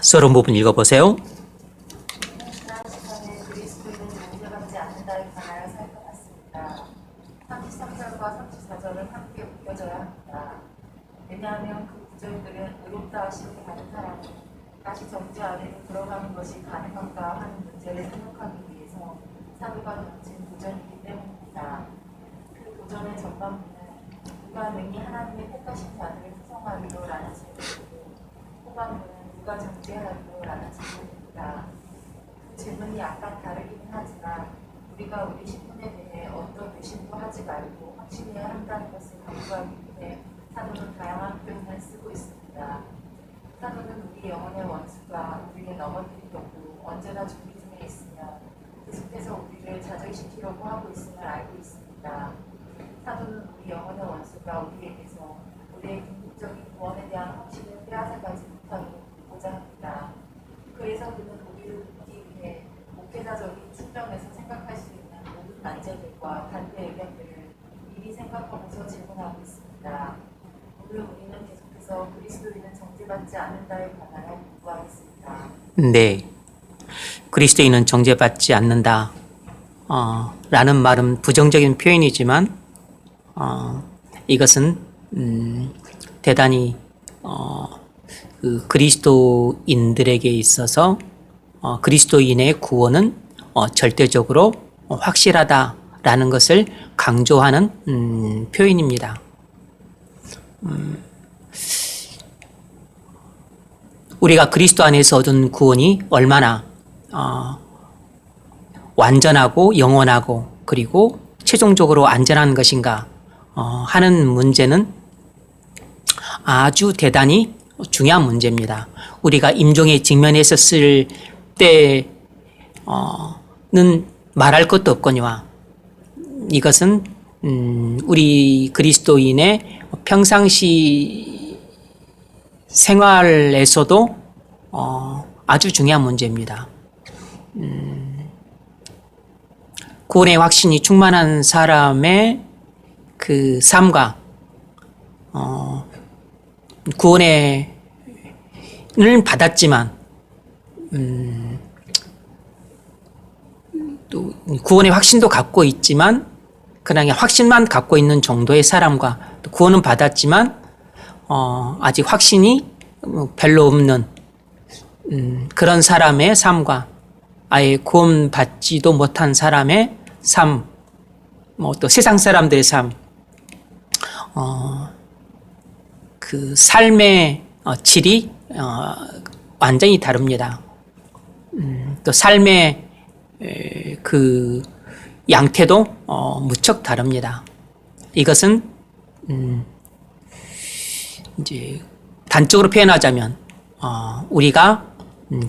서론 부분 읽어보세요. 시간에 그리스도인은 정죄받지 않는다에 관하여 살펴봤습니다. 33절과 34절은 함께 묶여져야 합니다. 왜냐하면 그 구절들은 의롭다 하심을 받은 사람은 다시 정죄 안으로 들어가는 것이 가능한가 하는 문제를 생각하기 위해서 사도가 던진 도전이기 때문입니다. 그 도전의 전반부는 누가 능히 하나님의 택하신 자들을 구성하기로 라는 질문이고 후반부는 누가 정죄하기로 라는 질문입니다. 그 질문이 약간 다르긴 하지만 우리가 우리 신분에 대해 어떤 의심도 하지 말고 확신해야 한다는 것을 강조하기 위해 사도는 다양한 표현을 쓰고 있습니다. 사도는 우리 영혼의 원수가 우리를 넘어뜨리려고 언제나 준비 중에 있으며 계속해서 우리를 자절시키려고 하고 있음을 알고 있습니다. 사도는 우리 영혼의 원수가 우리에게서 우리의 궁극적인 구원에 대한 확신을 빼앗아가지 못하도록 보고자 합니다. 그래서 그는 우리를 돕기 위해 목회자적인 측면에서 생각할 수 있는 모든 난제들과 반대 의견들을 미리 생각하면서 질문하고 있습니다. 오늘 우리는 계속해서 그리스도인은 정죄받지 않는다에 관하여 공부하겠습니다. 네, 그리스도인은 정죄받지 않는다 라는 말은 부정적인 표현이지만 이것은 대단히 그 그리스도인들에게 있어서 그리스도인의 구원은 절대적으로 확실하다라는 것을 강조하는 표현입니다. 우리가 그리스도 안에서 얻은 구원이 얼마나 완전하고 영원하고 그리고 최종적으로 안전한 것인가 하는 문제는 아주 대단히 중요한 문제입니다. 우리가 임종에 직면했었을 때는 말할 것도 없거니와 이것은 우리 그리스도인의 평상시 생활에서도 아주 중요한 문제입니다. 구원의 확신이 충만한 사람의 그 삶과 구원을 받았지만 또 구원의 확신도 갖고 있지만 그냥 확신만 갖고 있는 정도의 사람과 또 구원은 받았지만 아직 확신이 별로 없는 그런 사람의 삶과 아예 구원받지도 못한 사람의 삶, 또 세상 사람들의 삶, 그 삶의 질이 완전히 다릅니다. 또 삶의 그 양태도 무척 다릅니다. 이것은 이제 단적으로 표현하자면 우리가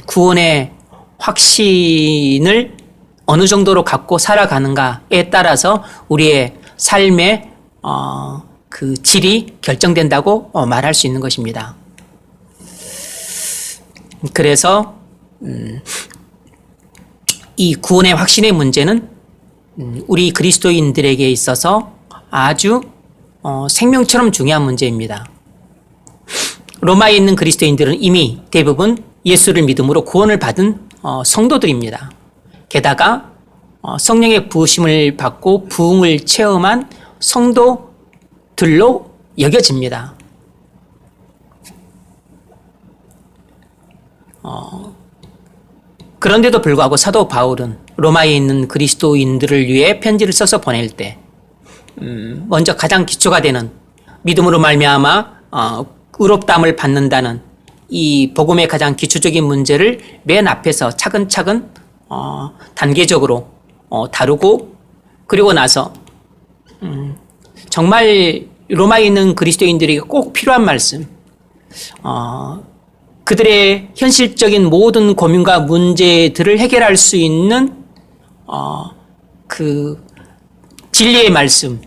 구원의 확신을 어느 정도로 갖고 살아가는가에 따라서 우리의 삶의 그 질이 결정된다고 말할 수 있는 것입니다. 그래서 이 구원의 확신의 문제는 우리 그리스도인들에게 있어서 아주 생명처럼 중요한 문제입니다. 로마에 있는 그리스도인들은 이미 대부분 예수를 믿음으로 구원을 받은 성도들입니다. 게다가 성령의 부으심을 받고 부흥을 체험한 성도들로 여겨집니다. 그런데도 불구하고 사도 바울은 로마에 있는 그리스도인들을 위해 편지를 써서 보낼 때 먼저 가장 기초가 되는 믿음으로 말미암아 의롭다함을 받는다는 이 복음의 가장 기초적인 문제를 맨 앞에서 차근차근 단계적으로 다루고 그리고 나서 정말 로마에 있는 그리스도인들에게 꼭 필요한 말씀, 그들의 현실적인 모든 고민과 문제들을 해결할 수 있는 그 진리의 말씀을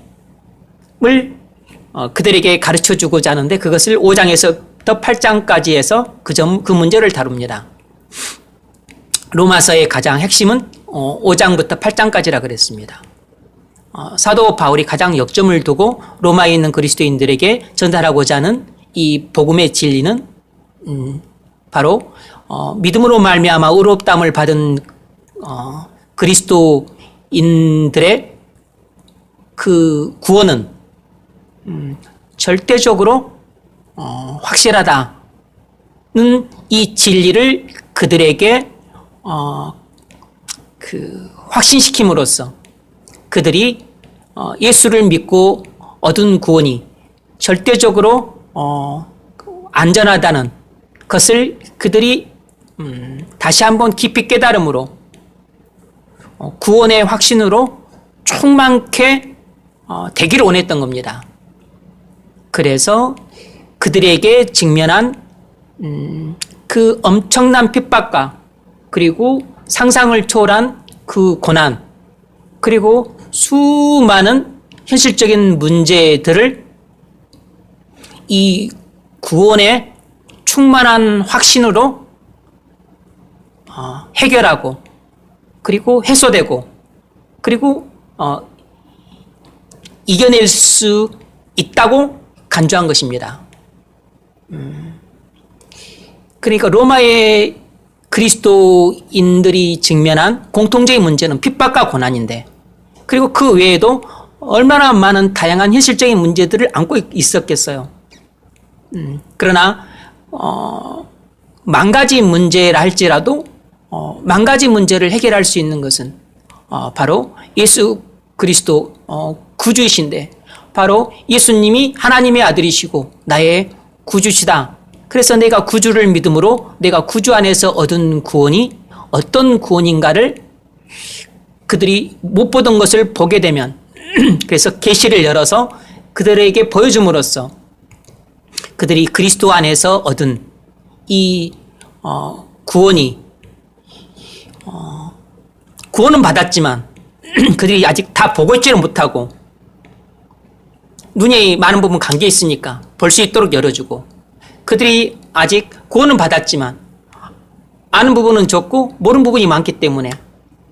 그들에게 가르쳐주고자 하는데 그것을 5장에서부터 8장까지 해서 그 문제를 다룹니다. 로마서의 가장 핵심은 5장부터 8장까지라 그랬습니다. 사도 바울이 가장 역점을 두고 로마에 있는 그리스도인들에게 전달하고자 하는 이 복음의 진리는 바로 믿음으로 말미암아 의롭다함을 받은 그리스도인들의 그 구원은 절대적으로 확실하다는 이 진리를 그들에게 확신시킴으로써 그들이 예수를 믿고 얻은 구원이 절대적으로 안전하다는 것을 그들이 다시 한번 깊이 깨달음으로 구원의 확신으로 충만케 되기를 원했던 겁니다. 그래서 그들에게 직면한 그 엄청난 핍박과 그리고 상상을 초월한 그 고난 그리고 수많은 현실적인 문제들을 이 구원의 충만한 확신으로 해결하고 그리고 해소되고 그리고 이겨낼 수 있다고 간주한 것입니다. 그러니까 로마의 그리스도인들이 직면한 공통적인 문제는 핍박과 고난인데 그리고 그 외에도 얼마나 많은 다양한 현실적인 문제들을 안고 있었겠어요. 그러나 만 가지 문제라 할지라도 만 가지 문제를 해결할 수 있는 것은 바로 예수 그리스도 구주이신데 바로 예수님이 하나님의 아들이시고 나의 구주시다. 그래서 내가 구주를 믿음으로 내가 구주 안에서 얻은 구원이 어떤 구원인가를 그들이 못 보던 것을 보게 되면 그래서 계시를 열어서 그들에게 보여줌으로써 그들이 그리스도 안에서 얻은 이 구원이 구원은 받았지만 그들이 아직 다 보고 있지는 못하고 눈에 많은 부분 감겨 있으니까 볼 수 있도록 열어주고 그들이 아직 구원은 받았지만 아는 부분은 적고 모르는 부분이 많기 때문에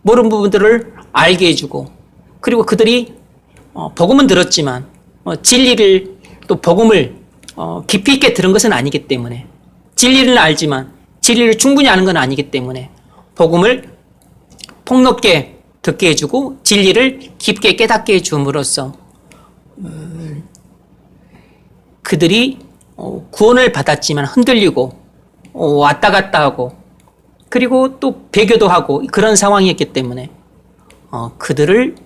모르는 부분들을 알게 해주고 그리고 그들이 복음은 들었지만 진리를 또 복음을 깊이 있게 들은 것은 아니기 때문에 진리를 알지만 진리를 충분히 아는 건 아니기 때문에 복음을 폭넓게 듣게 해주고 진리를 깊게 깨닫게 해줌으로써 그들이 구원을 받았지만 흔들리고 왔다 갔다 하고 그리고 또 배교도 하고 그런 상황이었기 때문에 그들을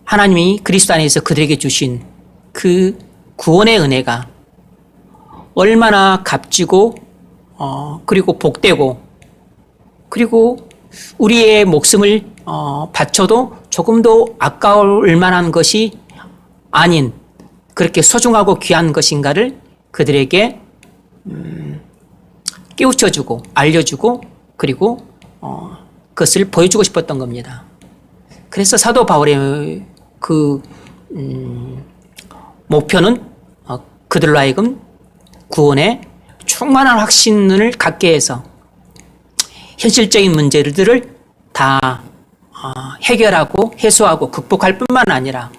하나님이 그리스도 안에서 그들에게 주신 그 구원의 은혜가 얼마나 값지고 그리고 복되고 그리고 우리의 목숨을 바쳐도 조금도 아까울 만한 것이 아닌 그렇게 소중하고 귀한 것인가를 그들에게 깨우쳐주고 알려주고 그리고 그것을 보여주고 싶었던 겁니다. 그래서 사도 바울의 그 목표는 그들로 하여금 구원의 충만한 확신을 갖게 해서 현실적인 문제들을 다 해결하고 해소하고 극복할 뿐만 아니라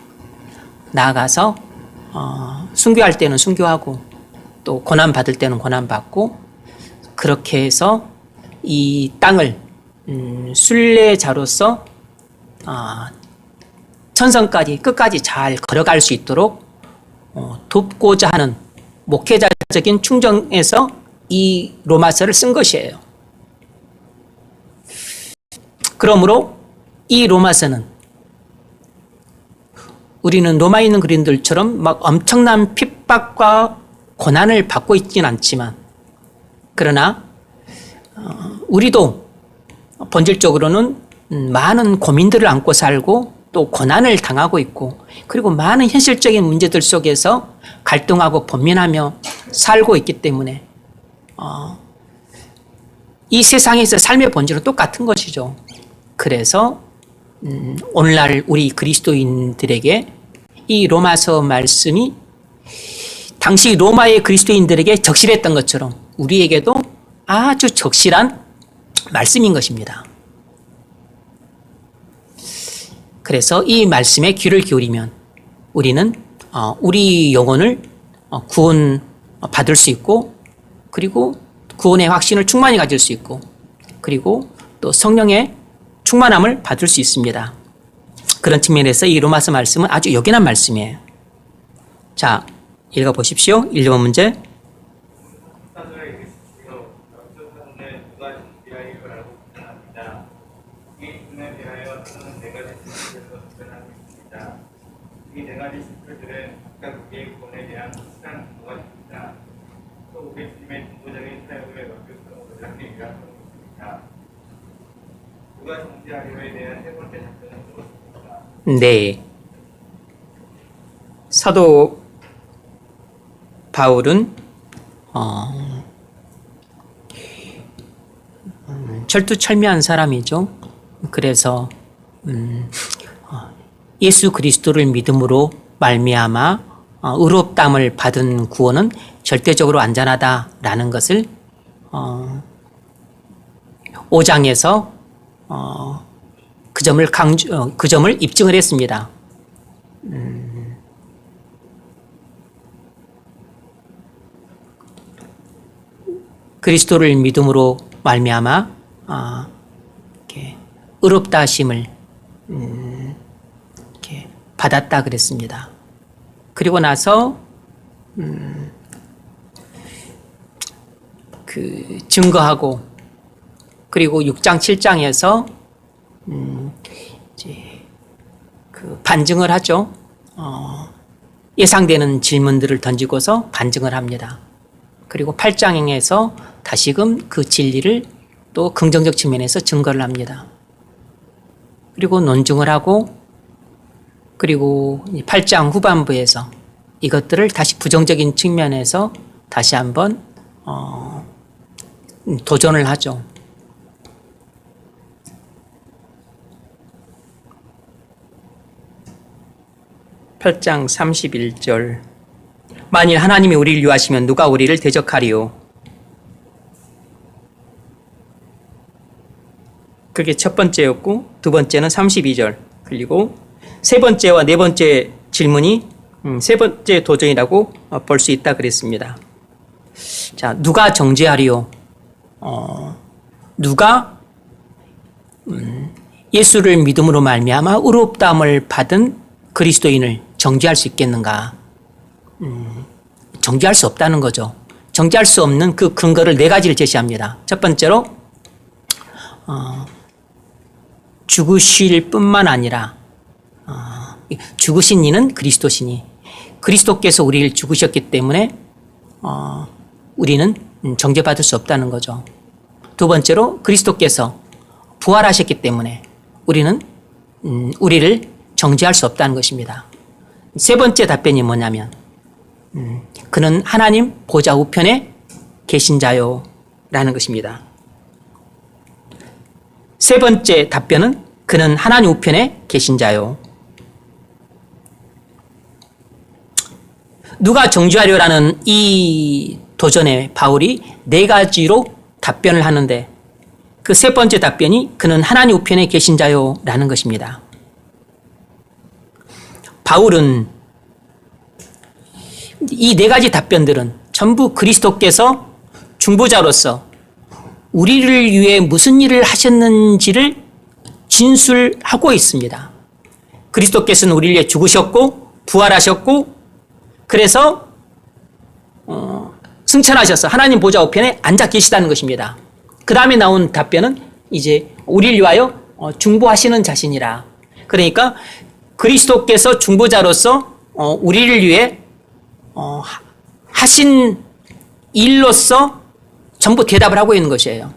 나아가서 순교할 때는 순교하고 또 고난받을 때는 고난받고 그렇게 해서 이 땅을 순례자로서 천성까지 끝까지 잘 걸어갈 수 있도록 돕고자 하는 목회자적인 충정에서 이 로마서를 쓴 것이에요. 그러므로 이 로마서는 우리는 로마에 있는 그린들처럼 막 엄청난 핍박과 고난을 받고 있지는 않지만 그러나 우리도 본질적으로는 많은 고민들을 안고 살고 또 고난을 당하고 있고 그리고 많은 현실적인 문제들 속에서 갈등하고 번민하며 살고 있기 때문에 이 세상에서 삶의 본질은 똑같은 것이죠. 그래서 오늘날 우리 그리스도인들에게 이 로마서 말씀이 당시 로마의 그리스도인들에게 적실했던 것처럼 우리에게도 아주 적실한 말씀인 것입니다. 그래서 이 말씀에 귀를 기울이면 우리는 우리 영혼을 구원 받을 수 있고, 그리고 구원의 확신을 충만히 가질 수 있고, 그리고 또 성령의 충만함을 받을 수 있습니다. 그런 측면에서 이 로마서 말씀은 아주 요긴한 말씀이에요. 자, 읽어보십시오. 1번 문제. 이 네 가지 시설들은 각각 우리의 구원에 대한 확실한 근거가 됩니다. 또 우리 주님의 중보적인 사역을 완벽하고 하기 위한 것입니다. 누가 정죄하리오에 대한 세 번째 답변은 무엇입니까? 네. 사도 바울은 철두철미한 사람이죠. 그래서 예수 그리스도를 믿음으로 말미암아 의롭다함을 받은 구원은 절대적으로 안전하다라는 것을 5장에서 그 점을 입증을 했습니다. 그리스도를 믿음으로 말미암아 이렇게 의롭다 하심을 이렇게 받았다 그랬습니다. 그리고 나서 그 증거하고, 그리고 6장 7장에서 이제 그 반증을 하죠. 예상되는 질문들을 던지고서 반증을 합니다. 그리고 8장에서 다시금 그 진리를 또 긍정적 측면에서 증거를 합니다. 그리고 논증을 하고, 그리고 8장 후반부에서 이것들을 다시 부정적인 측면에서 다시 한번 도전을 하죠. (8장 31절) 만일 하나님이 우리를 위하시면 누가 우리를 대적하리요? 그게 첫 번째였고, 두 번째는 32절, 그리고 세 번째와 네 번째 질문이 세 번째 도전이라고 볼 수 있다 그랬습니다. 자, 누가 정죄하리요? 누가 예수를 믿음으로 말미암아 의롭다함을 받은 그리스도인을 정죄할 수 있겠는가? 정죄할 수 없다는 거죠. 정죄할 수 없는 그 근거를 네 가지를 제시합니다. 첫 번째로 죽으실 뿐만 아니라 죽으신 이는 그리스도시니, 그리스도께서 우리를 죽으셨기 때문에 우리는 정죄받을 수 없다는 거죠. 두 번째로 그리스도께서 부활하셨기 때문에 우리는 우리를 정죄할 수 없다는 것입니다. 세 번째 답변이 뭐냐면 그는 하나님 보좌 우편에 계신 자요 라는 것입니다. 세 번째 답변은 그는 하나님 우편에 계신 자요. 누가 정죄하려라는 이 도전에 바울이 네 가지로 답변을 하는데, 그 세 번째 답변이 그는 하나님 우편에 계신 자요 라는 것입니다. 바울은 이 네 가지 답변들은 전부 그리스도께서 중보자로서 우리를 위해 무슨 일을 하셨는지를 진술하고 있습니다. 그리스도께서는 우리를 위해 죽으셨고 부활하셨고, 그래서 승천하셔서 하나님 보좌 우편에 앉아 계시다는 것입니다. 그 다음에 나온 답변은 이제 우리를 위하여 중보하시는 자신이라. 그러니까 그리스도께서 중보자로서 우리를 위해 하신 일로서 전부 대답을 하고 있는 것이에요.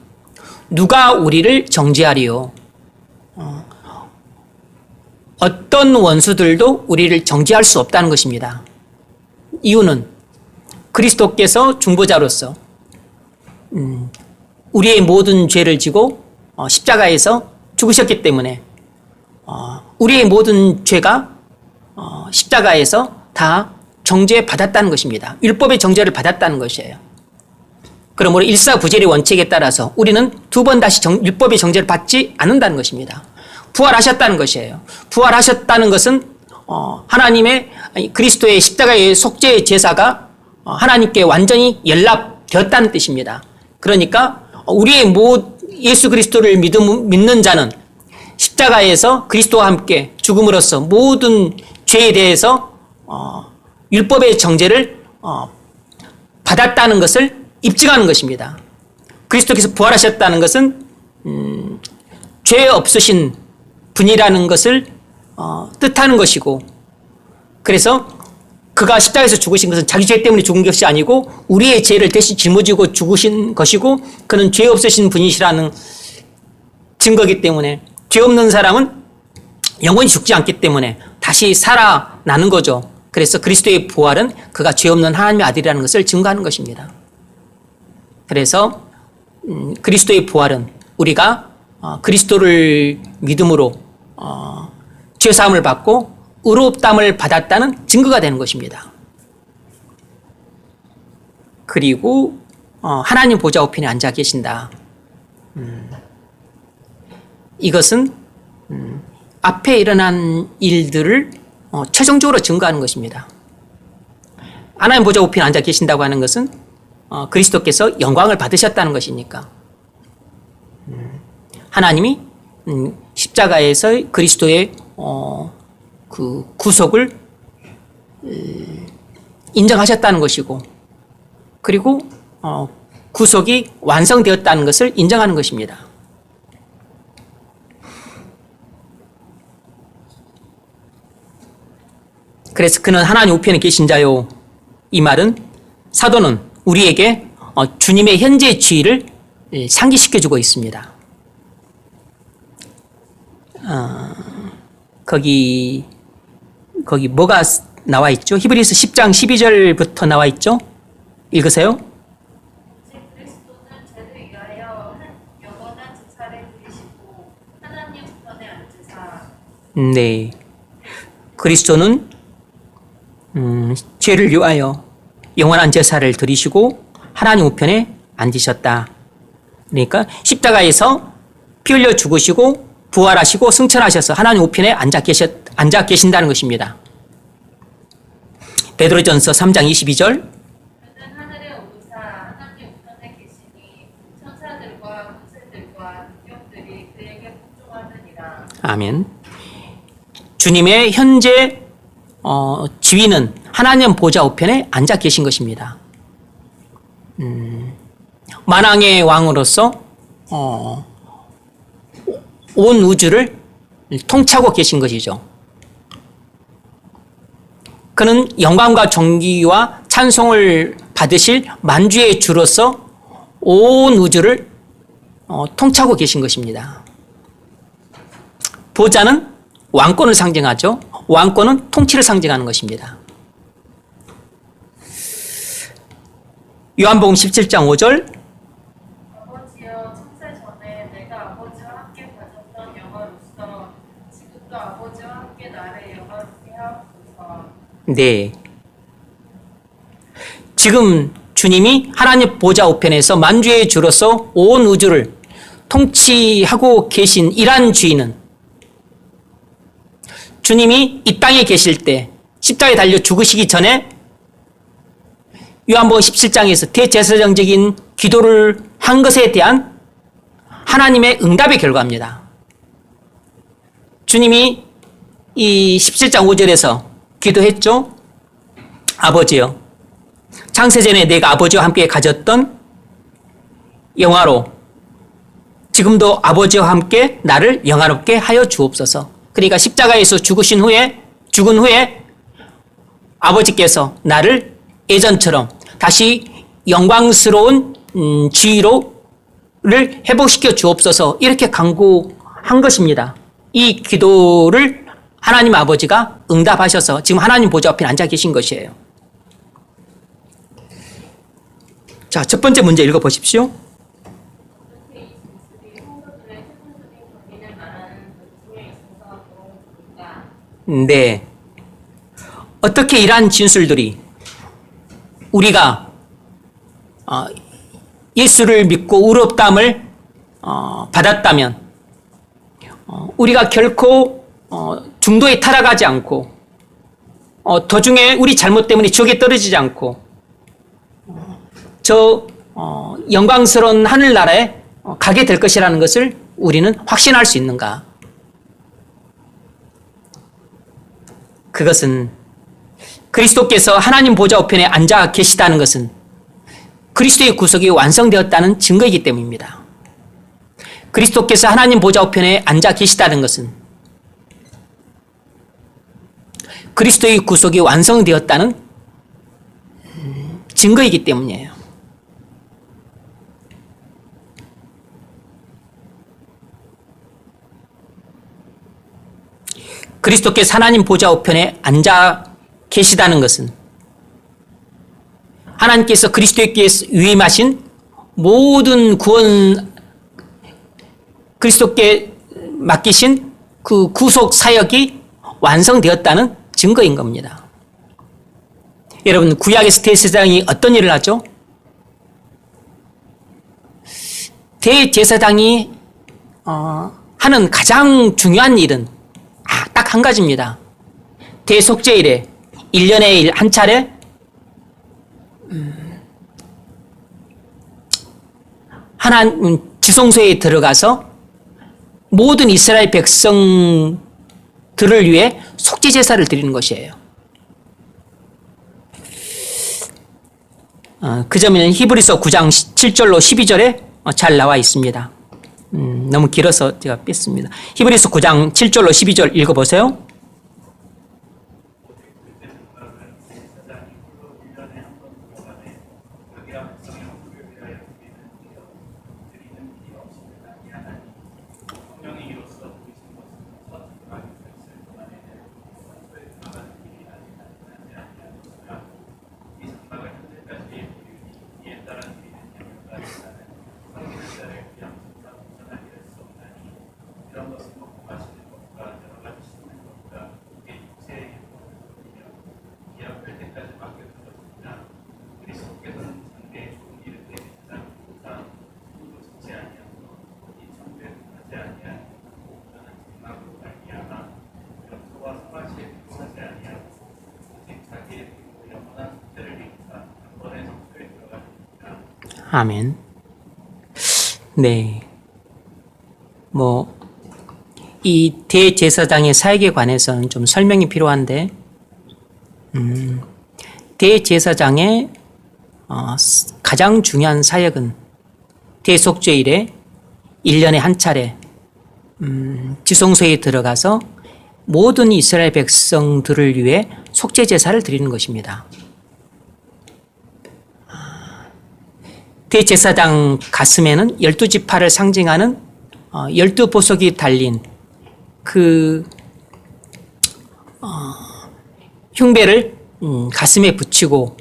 누가 우리를 정죄하리요? 어떤 원수들도 우리를 정죄할 수 없다는 것입니다. 이유는 그리스도께서 중보자로서 우리의 모든 죄를 지고 십자가에서 죽으셨기 때문에 우리의 모든 죄가 십자가에서 다 정죄받았다는 것입니다. 율법의 정죄를 받았다는 것이에요. 그러므로 일사부재의 원칙에 따라서 우리는 두 번 다시 율법의 정죄를 받지 않는다는 것입니다. 부활하셨다는 것이에요. 부활하셨다는 것은 하나님의 그리스도의 십자가의 속죄 제사가 하나님께 완전히 연락되었다는 뜻입니다. 그러니까 우리의 예수 그리스도를 믿는 자는 십자가에서 그리스도와 함께 죽음으로써 모든 죄에 대해서 율법의 정죄를 받았다는 것을 입증하는 것입니다. 그리스도께서 부활하셨다는 것은 죄 없으신 분이라는 것을 뜻하는 것이고, 그래서 그가 십자가에서 죽으신 것은 자기 죄 때문에 죽은 것이 아니고 우리의 죄를 대신 짊어지고 죽으신 것이고, 그는 죄 없으신 분이시라는 증거이기 때문에, 죄 없는 사람은 영원히 죽지 않기 때문에 다시 살아나는 거죠. 그래서 그리스도의 부활은 그가 죄 없는 하나님의 아들이라는 것을 증거하는 것입니다. 그래서 그리스도의 부활은 우리가 그리스도를 믿음으로 죄사함을 받고 의롭다함을 받았다는 증거가 되는 것입니다. 그리고 하나님 보좌 우편에 앉아 계신다. 이것은 앞에 일어난 일들을 최종적으로 증거하는 것입니다. 하나님 보좌 우편에 앉아 계신다고 하는 것은 그리스도께서 영광을 받으셨다는 것이니까, 하나님이 십자가에서 그리스도의 그 구속을 인정하셨다는 것이고, 그리고 구속이 완성되었다는 것을 인정하는 것입니다. 그래서 그는 하나님 우편에 계신 자요. 이 말은 사도는 우리에게 주님의 현재 지위를 상기시켜주고 있습니다. 거기 뭐가 나와 있죠? 히브리서 10장 12절부터 나와 있죠? 읽으세요. 그리스도는 죄를 위하여 영원한 제사를 드리시고 하나님 우편에 앉으사. 네. 그리스도는 죄를 위하여 영원한 제사를 드리시고 하나님 우편에 앉으셨다. 그러니까 십자가에서 피 흘려 죽으시고 부활하시고 승천하셔서 하나님 우편에 앉아 계신다는 것입니다. 베드로전서 3장 22절. 그는 하늘에 오르사 하나님 우편에 계시니 천사들과 군사들과 능력들이 그에게 복종하느니라. 아멘. 주님의 현재 지위는 하나님 보좌 우편에 앉아 계신 것입니다. 만왕의 왕으로서 온 우주를 통치하고 계신 것이죠. 그는 영광과 존귀와 찬송을 받으실 만주의 주로서 온 우주를 통치하고 계신 것입니다. 보좌는 왕권을 상징하죠. 왕권은 통치를 상징하는 것입니다. 요한복음 17장 5절. 아버지여 창세 전에 내가 아버지와 함께 가졌던 영화로서 지금도 아버지와 함께 나를 영화롭게 하옵소서. 네. 지금 주님이 하나님 보좌 우편에서 만주의 주로서 온 우주를 통치하고 계신 이러한 주인은 주님이 이 땅에 계실 때 십자가에 달려 죽으시기 전에 요한복음 17장에서 대제사장적인 기도를 한 것에 대한 하나님의 응답의 결과입니다. 주님이 이 17장 5절에서 기도했죠. 아버지여, 창세전에 내가 아버지와 함께 가졌던 영화로 지금도 아버지와 함께 나를 영화롭게 하여 주옵소서. 그러니까 십자가에서 죽은 후에 아버지께서 나를 예전처럼 다시 영광스러운 지위로를 회복시켜 주옵소서, 이렇게 간구한 것입니다. 이 기도를 하나님 아버지가 응답하셔서 지금 하나님 보좌 앞에 앉아 계신 것이에요. 자, 첫 번째 문제 읽어보십시오. 어떻게 이 진술이 성도들의 세상적인 권위를 말하는 것 중에 있어서 그런가? 네. 어떻게 이러한 진술들이 우리가 예수를 믿고 의롭다함을 받았다면 우리가 결코 중도에 타락하지 않고 도중에 우리 잘못 때문에 지옥에 떨어지지 않고 저 영광스러운 하늘나라에 가게 될 것이라는 것을 우리는 확신할 수 있는가? 그것은 그리스도께서 하나님 보좌 우편에 앉아 계시다는 것은 그리스도의 구속이 완성되었다는 증거이기 때문입니다. 그리스도께서 하나님 보좌 우편에 앉아 계시다는 것은 그리스도의 구속이 완성되었다는 증거이기 때문이에요. 그리스도께서 하나님 보좌 우편에 앉아 계시다는 것은 하나님께서 그리스도께 위임하신 모든 구원, 그리스도께 맡기신 그 구속 사역이 완성되었다는 증거인 겁니다. 여러분, 구약에서 대제사장이 어떤 일을 하죠? 대제사장이 하는 가장 중요한 일은 딱 한 가지입니다. 대속죄일에 1년에 한 차례 하나님 지성소에 들어가서 모든 이스라엘 백성들을 위해 속죄 제사를 드리는 것이에요. 그 점에는 히브리서 9장 7절로 12절에 잘 나와 있습니다. 너무 길어서 제가 뺐습니다. 히브리서 9장 7절로 12절 읽어보세요. 아멘. 네. 이 대제사장의 사역에 관해서는 좀 설명이 필요한데, 대제사장의 가장 중요한 사역은 대속죄일에 1년에 한 차례 지성소에 들어가서 모든 이스라엘 백성들을 위해 속죄 제사를 드리는 것입니다. 대제사장 가슴에는 12지파를 상징하는 12보석이 달린 그 흉배를 가슴에 붙이고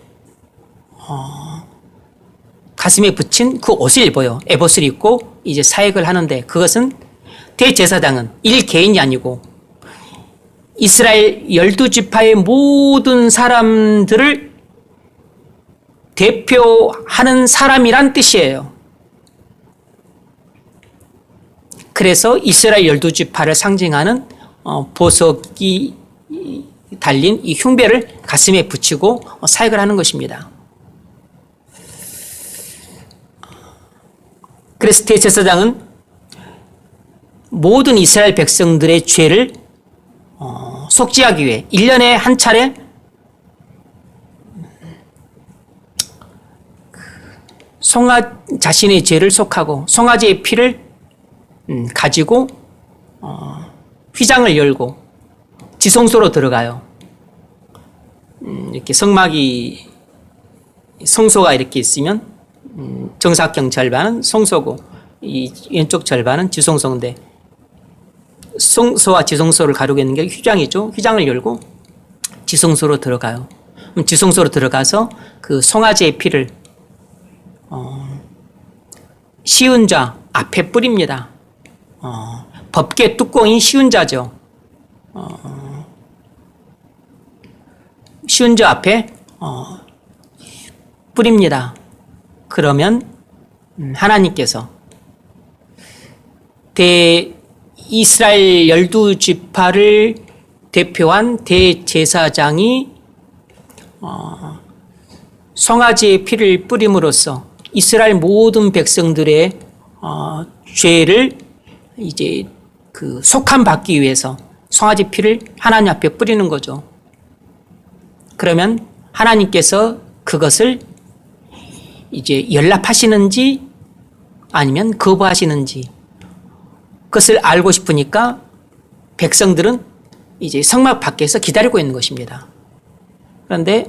가슴에 붙인 그 옷을 입어요. 에봇을 입고 이제 사역을 하는데, 그것은 대제사장은 일 개인이 아니고 이스라엘 12지파의 모든 사람들을 대표하는 사람이란 뜻이에요. 그래서 이스라엘 12지파를 상징하는 보석이 달린 이 흉배를 가슴에 붙이고 사역을 하는 것입니다. 그래서 대제사장은 모든 이스라엘 백성들의 죄를 속죄하기 위해 1년에 한 차례 자신의 죄를 속하고 송아지의 피를 가지고 휘장을 열고 지성소로 들어가요. 이렇게 성소가 이렇게 있으면 정사각 절반은 성소고 이 왼쪽 절반은 지성소인데, 성소와 지성소를 가르고 있는 게 휘장이죠. 휘장을 열고 지성소로 들어가요. 지성소로 들어가서 그 송아지의 피를 시은좌 앞에 뿌립니다. 법궤 뚜껑이 시은좌죠. 시은좌 앞에 뿌립니다. 그러면 하나님께서 이스라엘 12지파를 대표한 대제사장이 송아지의 피를 뿌림으로써 이스라엘 모든 백성들의 죄를 이제 그 속함 받기 위해서 송아지 피를 하나님 앞에 뿌리는 거죠. 그러면 하나님께서 그것을 이제 연락하시는지 아니면 거부하시는지 그것을 알고 싶으니까 백성들은 이제 성막 밖에서 기다리고 있는 것입니다. 그런데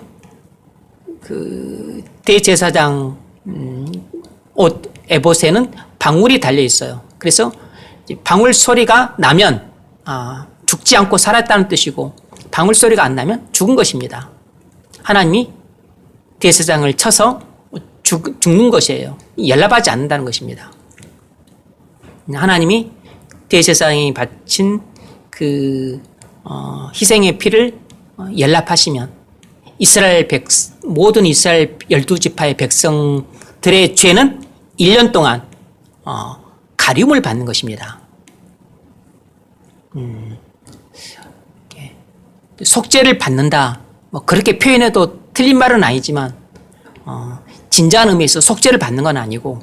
그 대제사장 옷 에봇에는 방울이 달려 있어요. 그래서 방울 소리가 나면 죽지 않고 살았다는 뜻이고 방울 소리가 안 나면 죽은 것입니다. 하나님이 대제사장을 쳐서 죽는 것이에요. 연락하지 않는다는 것입니다. 하나님이 대제사장이 바친 그 희생의 피를 연락하시면 모든 이스라엘 12지파의 백성들의 죄는 1년 동안 가리움을 받는 것입니다. 속죄를 받는다. 뭐 그렇게 표현해도 틀린 말은 아니지만 진정한 의미에서 속죄를 받는 건 아니고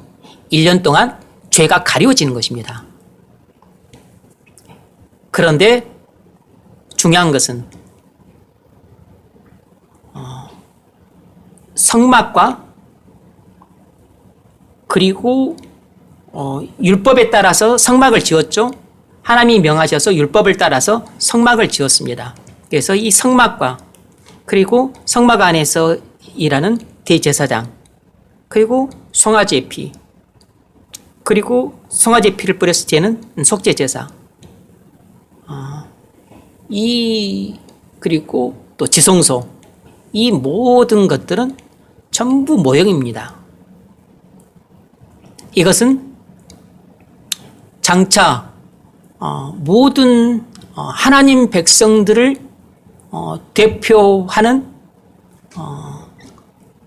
1년 동안 죄가 가리워지는 것입니다. 그런데 중요한 것은 성막과 그리고 율법에 따라서 성막을 지었죠. 하나님이 명하셔서 율법을 따라서 성막을 지었습니다. 그래서 이 성막과 그리고 성막 안에서 일하는 대제사장 그리고 송아지의 피 그리고 송아지의 피를 뿌렸을 때는 속죄제사 그리고 또 지성소 이 모든 것들은 전부 모형입니다. 이것은 장차 모든 하나님 백성들을 대표하는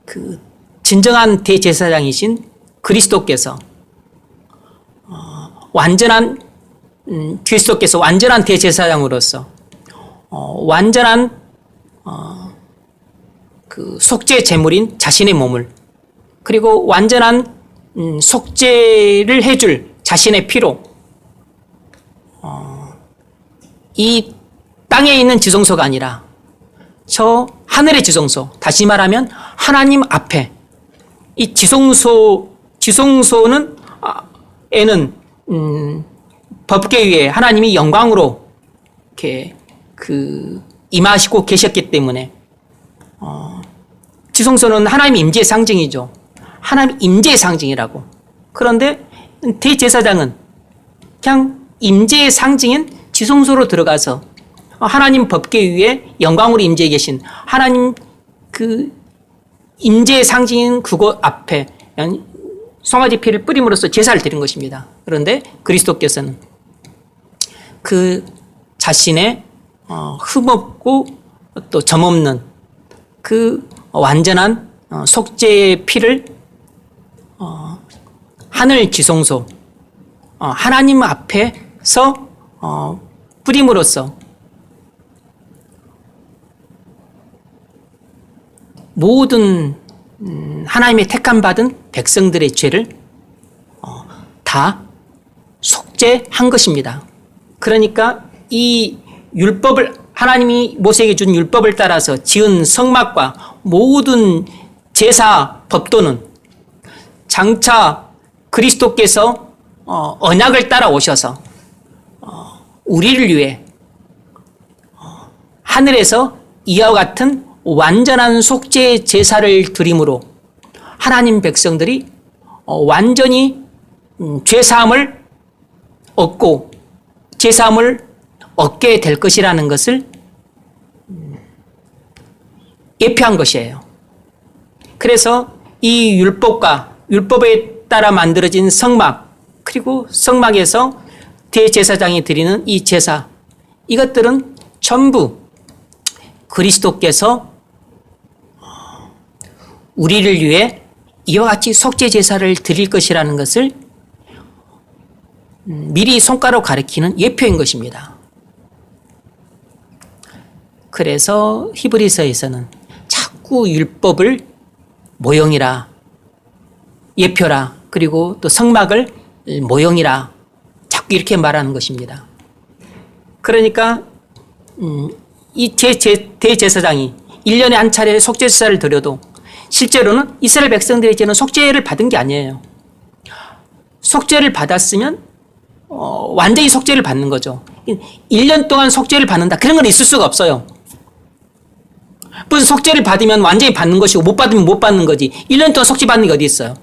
그 진정한 대제사장이신 그리스도께서 그리스도께서 완전한 대제사장으로서 완전한 그 속죄 제물인 자신의 몸을 그리고 완전한 속죄를 해줄 자신의 피로 이 땅에 있는 지성소가 아니라 저 하늘의 지성소, 다시 말하면 하나님 앞에 이 지성소는 에는 법계 위에 하나님이 영광으로 이렇게 임하시고 계셨기 때문에 지성소는 하나님의 임재의 상징이죠. 하나님 임재의 상징이라고. 그런데 대제사장은 그냥 임재의 상징인 지성소로 들어가서 하나님 법계 위에 영광으로 임재해 계신 하나님 그 임재의 상징인 그곳 앞에 송아지 피를 뿌림으로써 제사를 드린 것입니다. 그런데 그리스도께서는 그 자신의 흠없고 또 점없는 그 완전한 속죄의 피를 하늘 지성소 하나님 앞에서 뿌림으로써 모든 하나님의 택함 받은 백성들의 죄를 다 속죄한 것입니다. 그러니까 이 율법을 하나님이 모세에게 준 율법을 따라서 지은 성막과 모든 제사 법도는 장차 그리스도께서 언약을 따라 오셔서 우리를 위해 하늘에서 이와 같은 완전한 속죄 제사를 드림으로 하나님 백성들이 완전히 죄사함을 얻고 제사함을 얻게 될 것이라는 것을 예표한 것이에요. 그래서 이 율법에 따라 만들어진 성막 그리고 성막에서 대제사장이 드리는 이 제사 이것들은 전부 그리스도께서 우리를 위해 이와 같이 속죄 제사를 드릴 것이라는 것을 미리 손가락으로 가리키는 예표인 것입니다. 그래서 히브리서에서는 자꾸 자꾸 율법을 모형이라, 예표라, 그리고 또 성막을 모형이라 자꾸 이렇게 말하는 것입니다. 그러니까 이 대제사장이 1년에 한 차례 속죄제사를 드려도 실제로는 이스라엘 백성들의 죄는 속죄를 받은 게 아니에요. 속죄를 받았으면 완전히 속죄를 받는 거죠. 1년 동안 속죄를 받는다, 그런 건 있을 수가 없어요. 무슨 속죄를 받으면 완전히 받는 것이고 못 받으면 못 받는 거지. 1년 동안 속죄 받는 게 어디 있어요?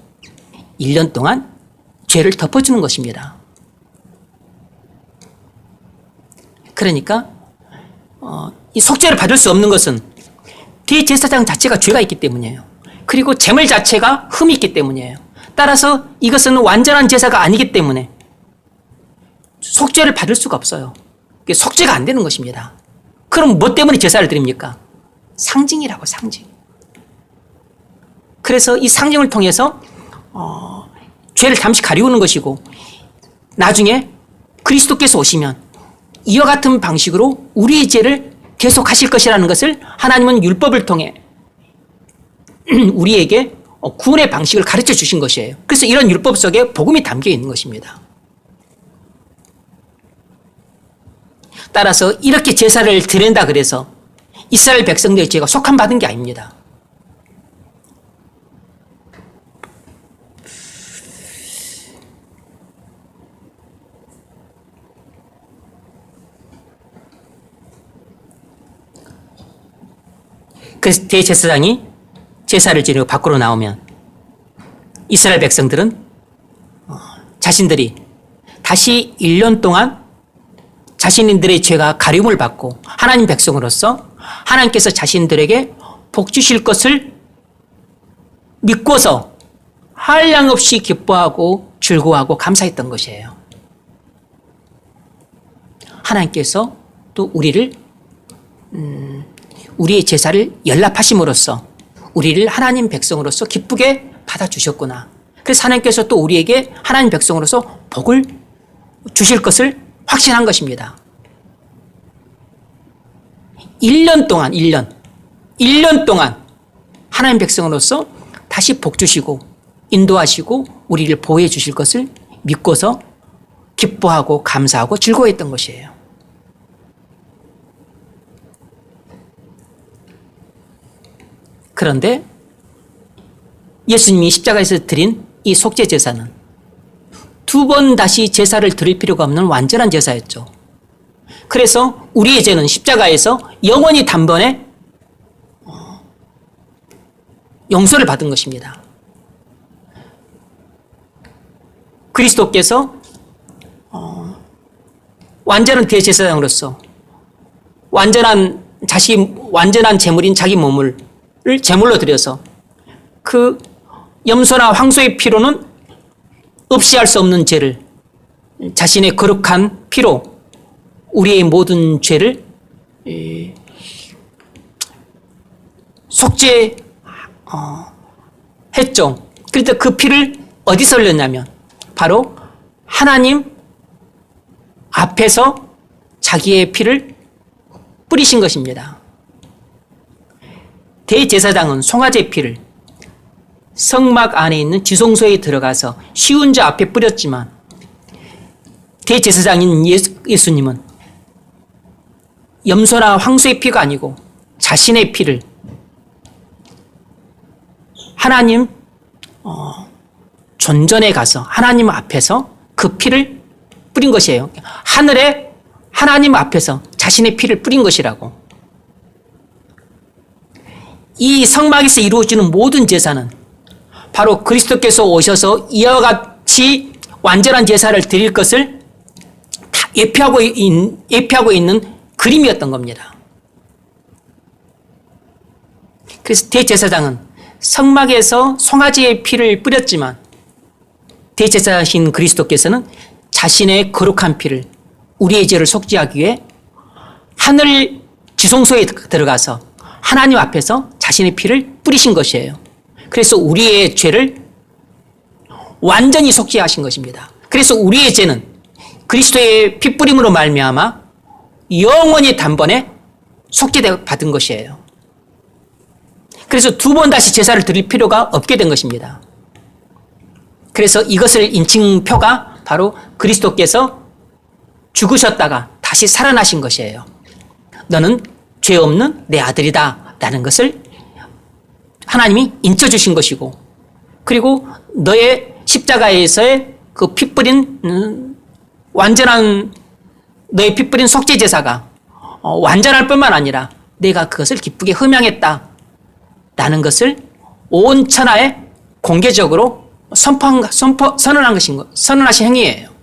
1년 동안 죄를 덮어주는 것입니다. 그러니까 이 속죄를 받을 수 없는 것은 대제사장 자체가 죄가 있기 때문이에요. 그리고 제물 자체가 흠이 있기 때문이에요. 따라서 이것은 완전한 제사가 아니기 때문에 속죄를 받을 수가 없어요. 속죄가 안 되는 것입니다. 그럼 뭐 때문에 제사를 드립니까? 상징이라고, 상징. 그래서 이 상징을 통해서 죄를 잠시 가리우는 것이고, 나중에 그리스도께서 오시면 이와 같은 방식으로 우리의 죄를 계속 하실 것이라는 것을 하나님은 율법을 통해 우리에게 구원의 방식을 가르쳐 주신 것이에요. 그래서 이런 율법 속에 복음이 담겨 있는 것입니다. 따라서 이렇게 제사를 드린다 그래서 이스라엘 백성들의 죄가 속함받은 게 아닙니다. 그래서 대제사장이 제사를 지내고 밖으로 나오면 이스라엘 백성들은 자신들이 다시 1년 동안 자신들의 죄가 가리움을 받고 하나님 백성으로서 하나님께서 자신들에게 복 주실 것을 믿고서 한량없이 기뻐하고 즐거워하고 감사했던 것이에요. 하나님께서 또 우리를 우리의 제사를 연락하심으로써 우리를 하나님 백성으로서 기쁘게 받아주셨구나. 그래서 하나님께서 또 우리에게 하나님 백성으로서 복을 주실 것을 확신한 것입니다. 1년 동안, 1년 동안 하나님 백성으로서 다시 복 주시고 인도하시고 우리를 보호해 주실 것을 믿고서 기뻐하고 감사하고 즐거워했던 것이에요. 그런데 예수님이 십자가에서 드린 이 속죄 제사는 2번 다시 제사를 드릴 필요가 없는 완전한 제사였죠. 그래서 우리의 죄는 십자가에서 영원히 단번에 용서를 받은 것입니다. 그리스도께서 완전한 대제사장으로서 완전한 제물인 자기 몸을 제물로 드려서 그 염소나 황소의 피로는 없이 할 수 없는 죄를 자신의 거룩한 피로 우리의 모든 죄를 속죄했죠. 그런데 그 피를 어디서 흘렸냐면 바로 하나님 앞에서 자기의 피를 뿌리신 것입니다. 대제사장은 송아지 피를 성막 안에 있는 지성소에 들어가서 쉬운 자 앞에 뿌렸지만 대제사장인 예수님은 염소나 황소의 피가 아니고 자신의 피를 하나님 존전에 가서 하나님 앞에서 그 피를 뿌린 것이에요. 하늘에 하나님 앞에서 자신의 피를 뿌린 것이라고. 이 성막에서 이루어지는 모든 제사는 바로 그리스도께서 오셔서 이와 같이 완전한 제사를 드릴 것을 다 예표하고 있는 그림이었던 겁니다. 그래서 대제사장은 성막에서 송아지의 피를 뿌렸지만 대제사장이신 그리스도께서는 자신의 거룩한 피를 우리의 죄를 속죄하기 위해 하늘 지성소에 들어가서 하나님 앞에서 자신의 피를 뿌리신 것이에요. 그래서 우리의 죄를 완전히 속죄하신 것입니다. 그래서 우리의 죄는 그리스도의 피 뿌림으로 말미암아 영원히 단번에 속죄받은 것이에요. 그래서 두 번 다시 제사를 드릴 필요가 없게 된 것입니다. 그래서 이것을 인칭표가 바로 그리스도께서 죽으셨다가 다시 살아나신 것이에요. 너는 죄 없는 내 아들이다 라는 것을 하나님이 인쳐주신 것이고, 그리고 너의 십자가에서의 그 피 뿌린 완전한 너의 피 뿌린 속죄 제사가 완전할 뿐만 아니라 내가 그것을 기쁘게 흠양했다 라는 것을 온 천하에 공개적으로 선언하신 행위예요.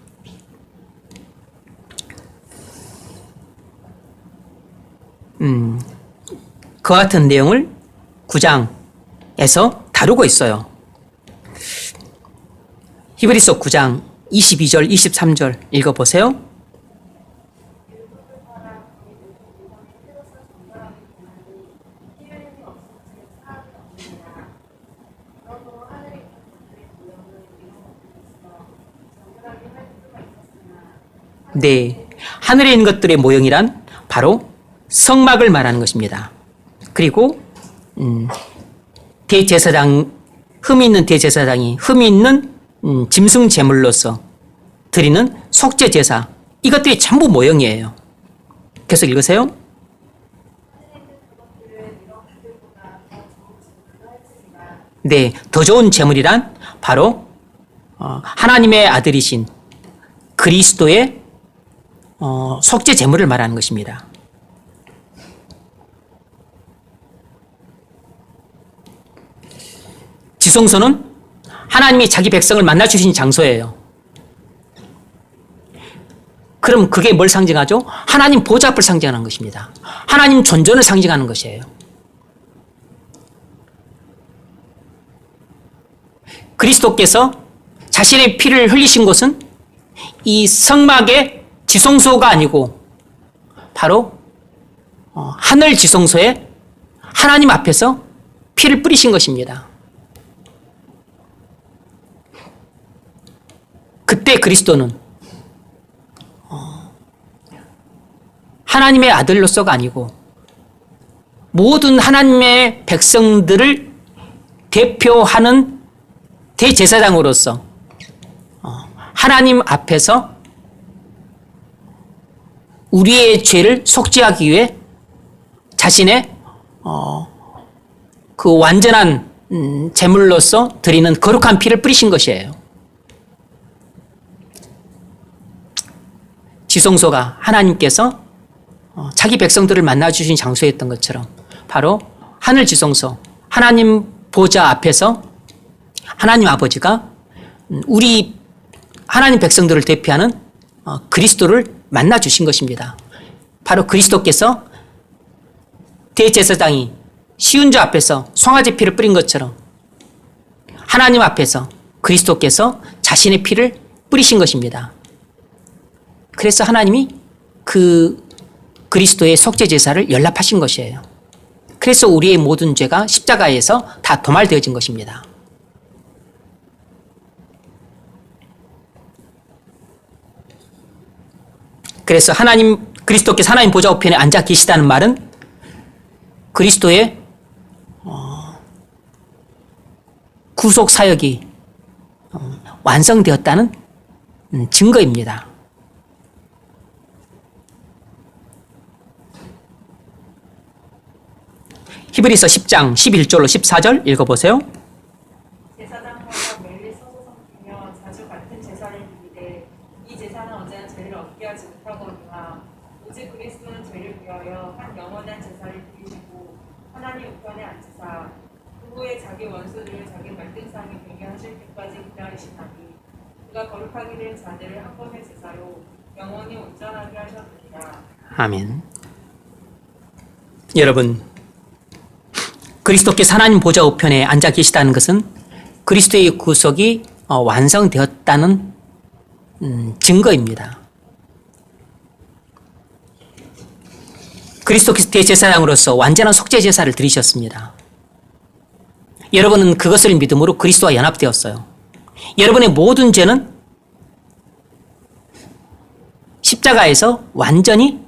그 같은 내용을 9장에서 다루고 있어요. 히브리서 9장 22절, 23절 읽어보세요. 네, 하늘에 있는 것들의 모형이란 바로 성막을 말하는 것입니다. 그리고 대제사장, 흠이 있는 대제사장이 흠이 있는 짐승 제물로서 드리는 속죄 제사, 이것들이 전부 모형이에요. 계속 읽으세요. 네, 더 좋은 제물이란 바로 하나님의 아들이신 그리스도의 속죄 제물을 말하는 것입니다. 지성소는 하나님이 자기 백성을 만나 주신 장소예요. 그럼 그게 뭘 상징하죠? 하나님 보좌 앞을 상징하는 것입니다. 하나님 존존을 상징하는 것이에요. 그리스도께서 자신의 피를 흘리신 곳은 이 성막의 지성소가 아니고 바로 하늘 지성소에 하나님 앞에서 피를 뿌리신 것입니다. 그때 그리스도는 하나님의 아들로서가 아니고 모든 하나님의 백성들을 대표하는 대제사장으로서 하나님 앞에서 우리의 죄를 속죄하기 위해 자신의 그 완전한 제물로서 드리는 거룩한 피를 뿌리신 것이에요. 지성소가 하나님께서 자기 백성들을 만나주신 장소였던 것처럼 바로 하늘 지성소, 하나님 보좌 앞에서 하나님 아버지가 우리 하나님 백성들을 대표하는 그리스도를 만나주신 것입니다. 바로 그리스도께서 대제사장이 시운자 앞에서 송아지 피를 뿌린 것처럼 하나님 앞에서 그리스도께서 자신의 피를 뿌리신 것입니다. 그래서 하나님이 그 그리스도의 속죄 제사를 연락하신 것이에요. 그래서 우리의 모든 죄가 십자가에서 다 도말되어진 것입니다. 그래서 그리스도께서 하나님 보좌 우편에 앉아 계시다는 말은 그리스도의 구속 사역이 완성되었다는 증거입니다. 히브리서 10장 11절로 14절 읽어보세요. 제사장마다 매일 서서 섬기며 자주 같은 제사를 드리되 이 제사는 언제나 죄를 얻게 하지 못하거니와 오직 그리스도는 죄를 위하여 한 영원한 제사를 드리시고 하나님 우편에 앉으사 그 후에 자기 원수를 자기 말등상에 되게 하실 때까지 기다리시나니 그가 거룩하게 된 자들을 한 번의 제사로 영원히 온전하게 하셨느니라. 아멘. 여러분, 그리스도께서 하나님 보좌 우편에 앉아 계시다는 것은 그리스도의 구속이 완성되었다는 증거입니다. 그리스도께서 대제사장으로서 완전한 속죄 제사를 드리셨습니다. 여러분은 그것을 믿음으로 그리스도와 연합되었어요. 여러분의 모든 죄는 십자가에서 완전히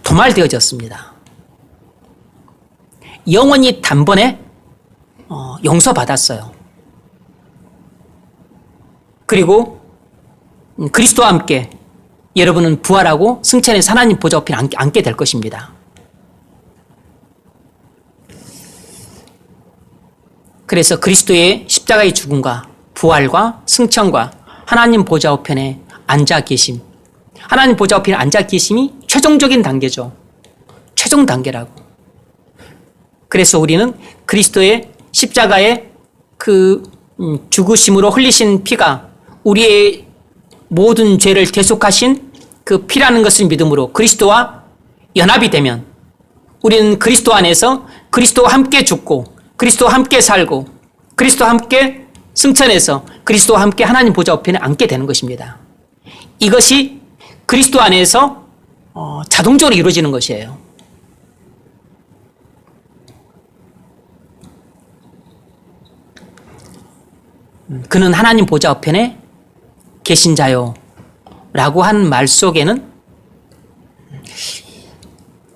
도말되어졌습니다. 영원히 단번에 용서받았어요. 그리고 그리스도와 함께 여러분은 부활하고 승천의 하나님 보좌 앞에 앉게 될 것입니다. 그래서 그리스도의 십자가의 죽음과 부활과 승천과 하나님 보좌 우편에 앉아 계심, 하나님 보좌 우편에 앉아 계심이 최종적인 단계죠. 최종 단계라고. 그래서 우리는 그리스도의 십자가의 그 죽으심으로 흘리신 피가 우리의 모든 죄를 대속하신 그 피라는 것을 믿음으로 그리스도와 연합이 되면 우리는 그리스도 안에서 그리스도와 함께 죽고 그리스도와 함께 살고 그리스도와 함께 승천해서 그리스도와 함께 하나님 보좌 우편에 앉게 되는 것입니다. 이것이 그리스도 안에서 자동적으로 이루어지는 것이에요. 그는 하나님 보좌 우편에 계신 자요 라고 한 말 속에는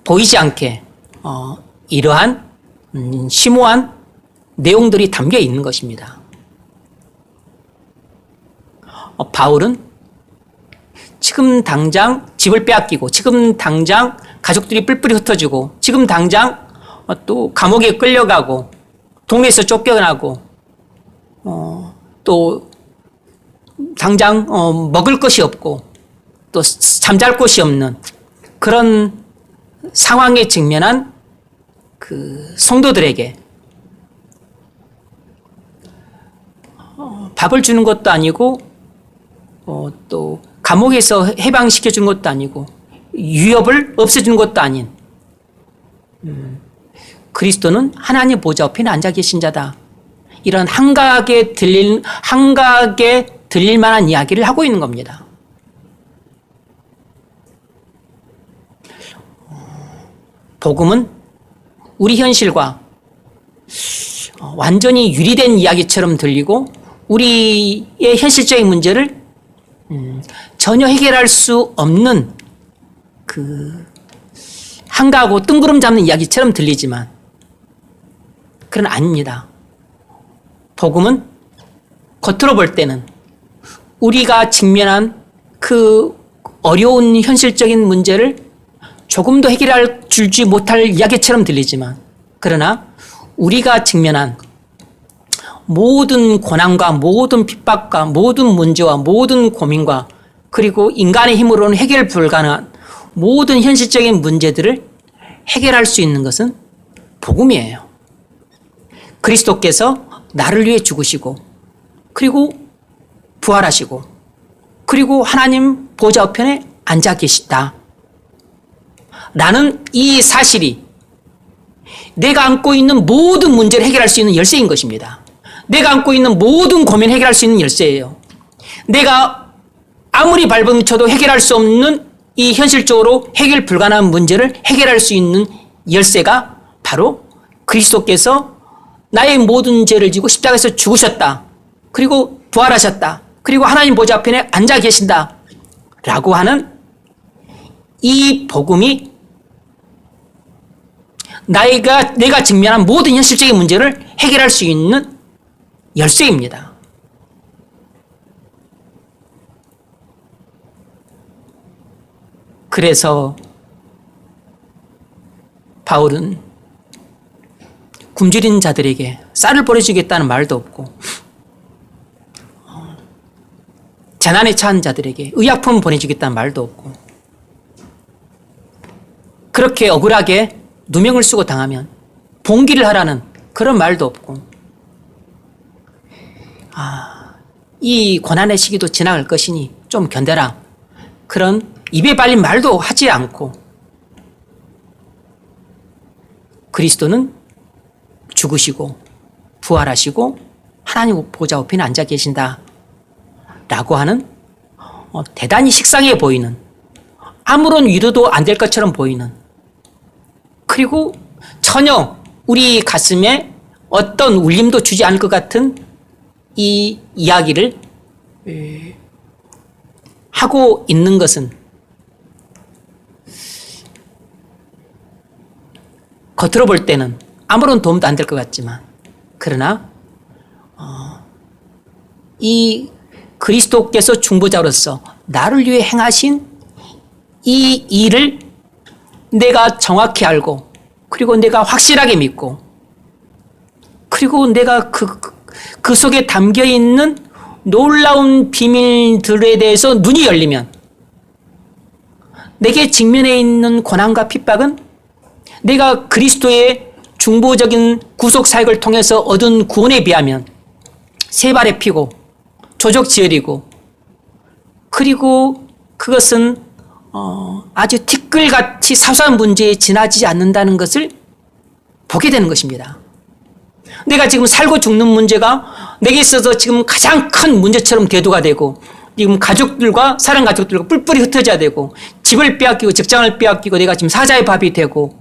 보이지 않게 이러한 심오한 내용들이 담겨 있는 것입니다. 바울은 지금 당장 집을 빼앗기고 지금 당장 가족들이 뿔뿔이 흩어지고 지금 당장 또 감옥에 끌려가고 동네에서 쫓겨나고 또 당장 먹을 것이 없고 또 잠잘 곳이 없는 그런 상황에 직면한 그 성도들에게 밥을 주는 것도 아니고 또 감옥에서 해방시켜 주는 것도 아니고 유협을 없애주는 것도 아닌 그리스도는 하나님 보좌 앞에 앉아 계신 자다. 이런 한가하게 들릴 만한 이야기를 하고 있는 겁니다. 복음은 우리 현실과 완전히 유리된 이야기처럼 들리고 우리의 현실적인 문제를 전혀 해결할 수 없는 그 한가하고 뜬구름 잡는 이야기처럼 들리지만 그건 아닙니다. 복음은 겉으로 볼 때는 우리가 직면한 그 어려운 현실적인 문제를 조금도 해결할 줄지 못할 이야기처럼 들리지만 그러나 우리가 직면한 모든 고난과 모든 핍박과 모든 문제와 모든 고민과 그리고 인간의 힘으로는 해결 불가능한 모든 현실적인 문제들을 해결할 수 있는 것은 복음이에요. 그리스도께서 나를 위해 죽으시고 그리고 부활하시고 그리고 하나님 보좌 우편에 앉아 계시다. 라는 이 사실이 내가 안고 있는 모든 문제를 해결할 수 있는 열쇠인 것입니다. 내가 안고 있는 모든 고민을 해결할 수 있는 열쇠예요. 내가 아무리 발버둥쳐도 해결할 수 없는 이 현실적으로 해결 불가능한 문제를 해결할 수 있는 열쇠가 바로 그리스도께서 나의 모든 죄를 지고 십자가에서 죽으셨다. 그리고 부활하셨다. 그리고 하나님 보좌 앞에 앉아 계신다. 라고 하는 이 복음이 내가 직면한 모든 현실적인 문제를 해결할 수 있는 열쇠입니다. 그래서 바울은 굶주린 자들에게 쌀을 보내주겠다는 말도 없고 재난에 처한 자들에게 의약품 보내주겠다는 말도 없고 그렇게 억울하게 누명을 쓰고 당하면 봉기를 하라는 그런 말도 없고 이 고난의 시기도 지나갈 것이니 좀 견뎌라 그런 입에 발린 말도 하지 않고 그리스도는 죽으시고 부활하시고 하나님 보좌 우편에 앉아 계신다 라고 하는 대단히 식상해 보이는 아무런 위로도 안 될 것처럼 보이는 그리고 전혀 우리 가슴에 어떤 울림도 주지 않을 것 같은 이 이야기를 하고 있는 것은 겉으로 볼 때는 아무런 도움도 안 될 것 같지만, 그러나 이 그리스도께서 중보자로서 나를 위해 행하신 이 일을 내가 정확히 알고, 그리고 내가 확실하게 믿고, 그리고 내가 그 속에 담겨 있는 놀라운 비밀들에 대해서 눈이 열리면, 내게 직면해 있는 고난과 핍박은 내가 그리스도의 중보적인 구속 사역을 통해서 얻은 구원에 비하면 세 발의 피고 조적지혈이고, 그리고 그것은 아주 티끌같이 사소한 문제에 지나치지 않는다는 것을 보게 되는 것입니다. 내가 지금 살고 죽는 문제가 내게 있어서 지금 가장 큰 문제처럼 대두가 되고, 지금 가족들과 사랑 가족들과 뿔뿔이 흩어져야 되고, 집을 빼앗기고 직장을 빼앗기고 내가 지금 사자의 밥이 되고,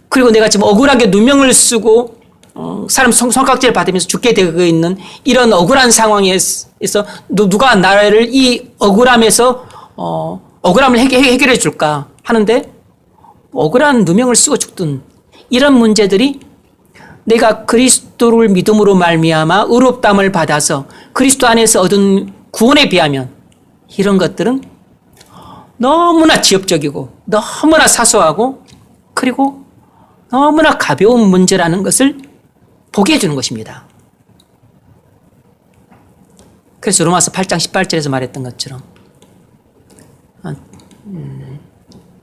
그리고 내가 지금 억울하게 누명을 쓰고 사람 손깍지를 받으면서 죽게 되고 있는 이런 억울한 상황에서 누가 나를 이 억울함에서 억울함을 해결해 줄까 하는데, 억울한 누명을 쓰고 죽든 이런 문제들이 내가 그리스도를 믿음으로 말미암아 의롭다함을 받아서 그리스도 안에서 얻은 구원에 비하면 이런 것들은 너무나 지엽적이고 너무나 사소하고 그리고 너무나 가벼운 문제라는 것을 보게 해주는 것입니다. 그래서 로마서 8장 18절에서 말했던 것처럼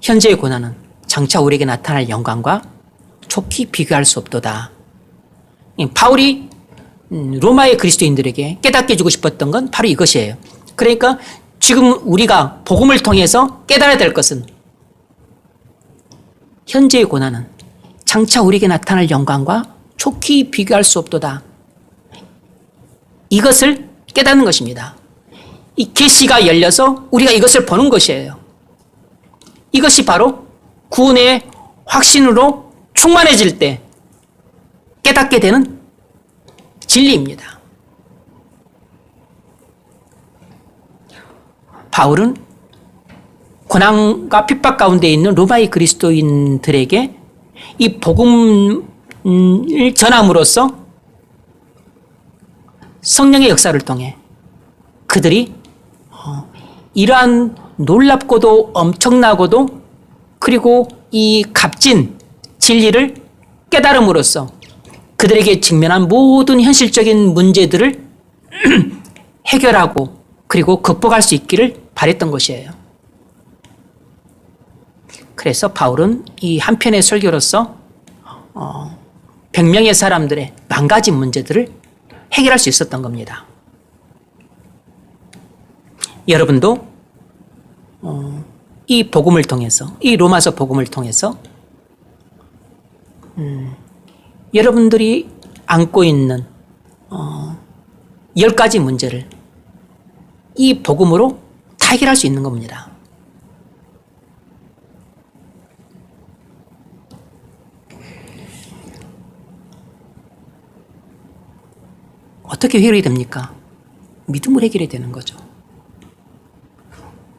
현재의 고난은 장차 우리에게 나타날 영광과 촉히 비교할 수 없도다. 바울이 로마의 그리스도인들에게 깨닫게 해주고 싶었던 건 바로 이것이에요. 그러니까 지금 우리가 복음을 통해서 깨달아야 될 것은 현재의 고난은 장차 우리에게 나타날 영광과 촉히 비교할 수 없도다. 이것을 깨닫는 것입니다. 이 계시가 열려서 우리가 이것을 보는 것이에요. 이것이 바로 구원의 확신으로 충만해질 때 깨닫게 되는 진리입니다. 바울은 고난과 핍박 가운데 있는 로마의 그리스도인들에게 이 복음을 전함으로써 성령의 역사를 통해 그들이 이러한 놀랍고도 엄청나고도 그리고 이 값진 진리를 깨달음으로써 그들에게 직면한 모든 현실적인 문제들을 해결하고 그리고 극복할 수 있기를 바랬던 것이에요. 그래서 바울은 이 한편의 설교로서 100명의 사람들의 망가진 문제들을 해결할 수 있었던 겁니다. 여러분도 이 복음을 통해서, 이 로마서 복음을 통해서 여러분들이 안고 있는 10가지 문제를 이 복음으로 다 해결할 수 있는 겁니다. 어떻게 해결이 됩니까? 믿음으로 해결이 되는 거죠.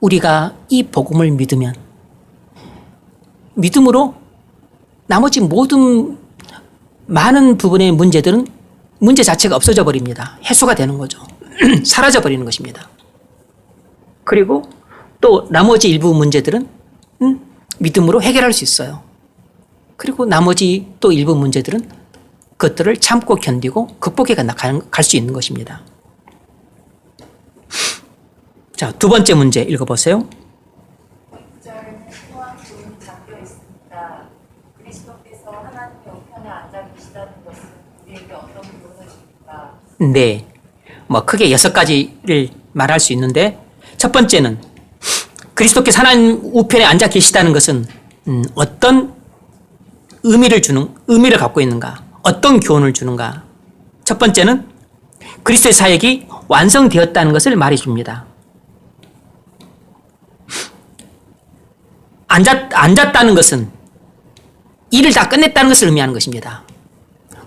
우리가 이 복음을 믿으면 믿음으로 나머지 모든 많은 부분의 문제들은 문제 자체가 없어져 버립니다. 해소가 되는 거죠. 사라져 버리는 것입니다. 그리고 또 나머지 일부 문제들은 믿음으로 해결할 수 있어요. 그리고 나머지 또 일부 문제들은 그것들을 참고 견디고 극복해 갈 수 있는 것입니다. 자, 두 번째 문제 읽어보세요. 구절에는 또한 구름이 잠겨 있습니다. 그리스도께서 하나님의 우편에 앉아 계시다는 것은 우리에게 어떤 교훈을 줍니까? 네. 크게 6가지를 말할 수 있는데, 첫 번째는 그리스도께서 하나님 우편에 앉아 계시다는 것은 어떤 의미를 갖고 있는가? 어떤 교훈을 주는가? 첫 번째는 그리스도의 사역이 완성되었다는 것을 말해 줍니다. 앉았다는 것은 일을 다 끝냈다는 것을 의미하는 것입니다.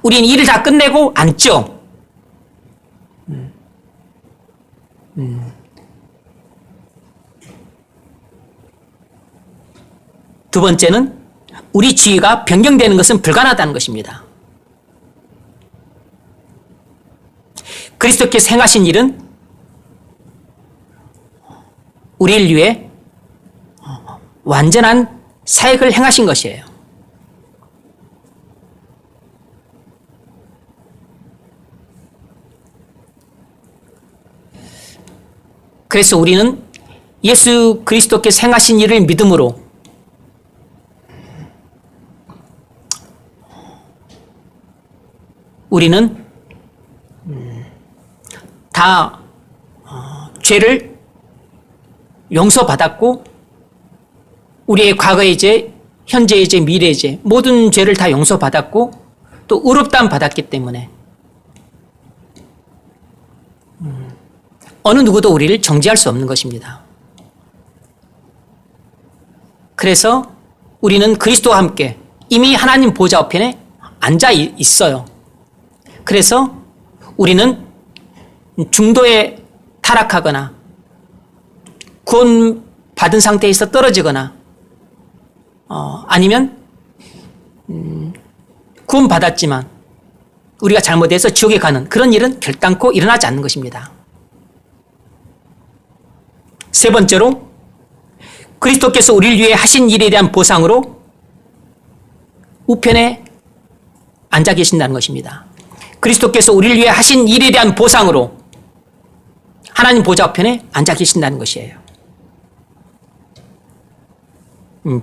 우리는 일을 다 끝내고 앉죠. 두 번째는 우리 지위가 변경되는 것은 불가능하다는 것입니다. 그리스도께서 행하신 일은 우리를 위해 완전한 사역을 행하신 것이에요. 그래서 우리는 예수 그리스도께서 행하신 일을 믿음으로 우리는 다 죄를 용서받았고 우리의 과거의 죄, 현재의 죄, 미래의 죄 모든 죄를 다 용서받았고 또 의롭다함 받았기 때문에 어느 누구도 우리를 정죄할 수 없는 것입니다. 그래서 우리는 그리스도와 함께 이미 하나님 보좌 우편에 앉아 있어요. 그래서 우리는 중도에 타락하거나 구원 받은 상태에서 떨어지거나 아니면 구원 받았지만 우리가 잘못해서 지옥에 가는 그런 일은 결단코 일어나지 않는 것입니다. 세 번째로 그리스도께서 우리를 위해 하신 일에 대한 보상으로 우편에 앉아 계신다는 것입니다. 그리스도께서 우리를 위해 하신 일에 대한 보상으로 하나님 보좌 우편에 앉아 계신다는 것이에요.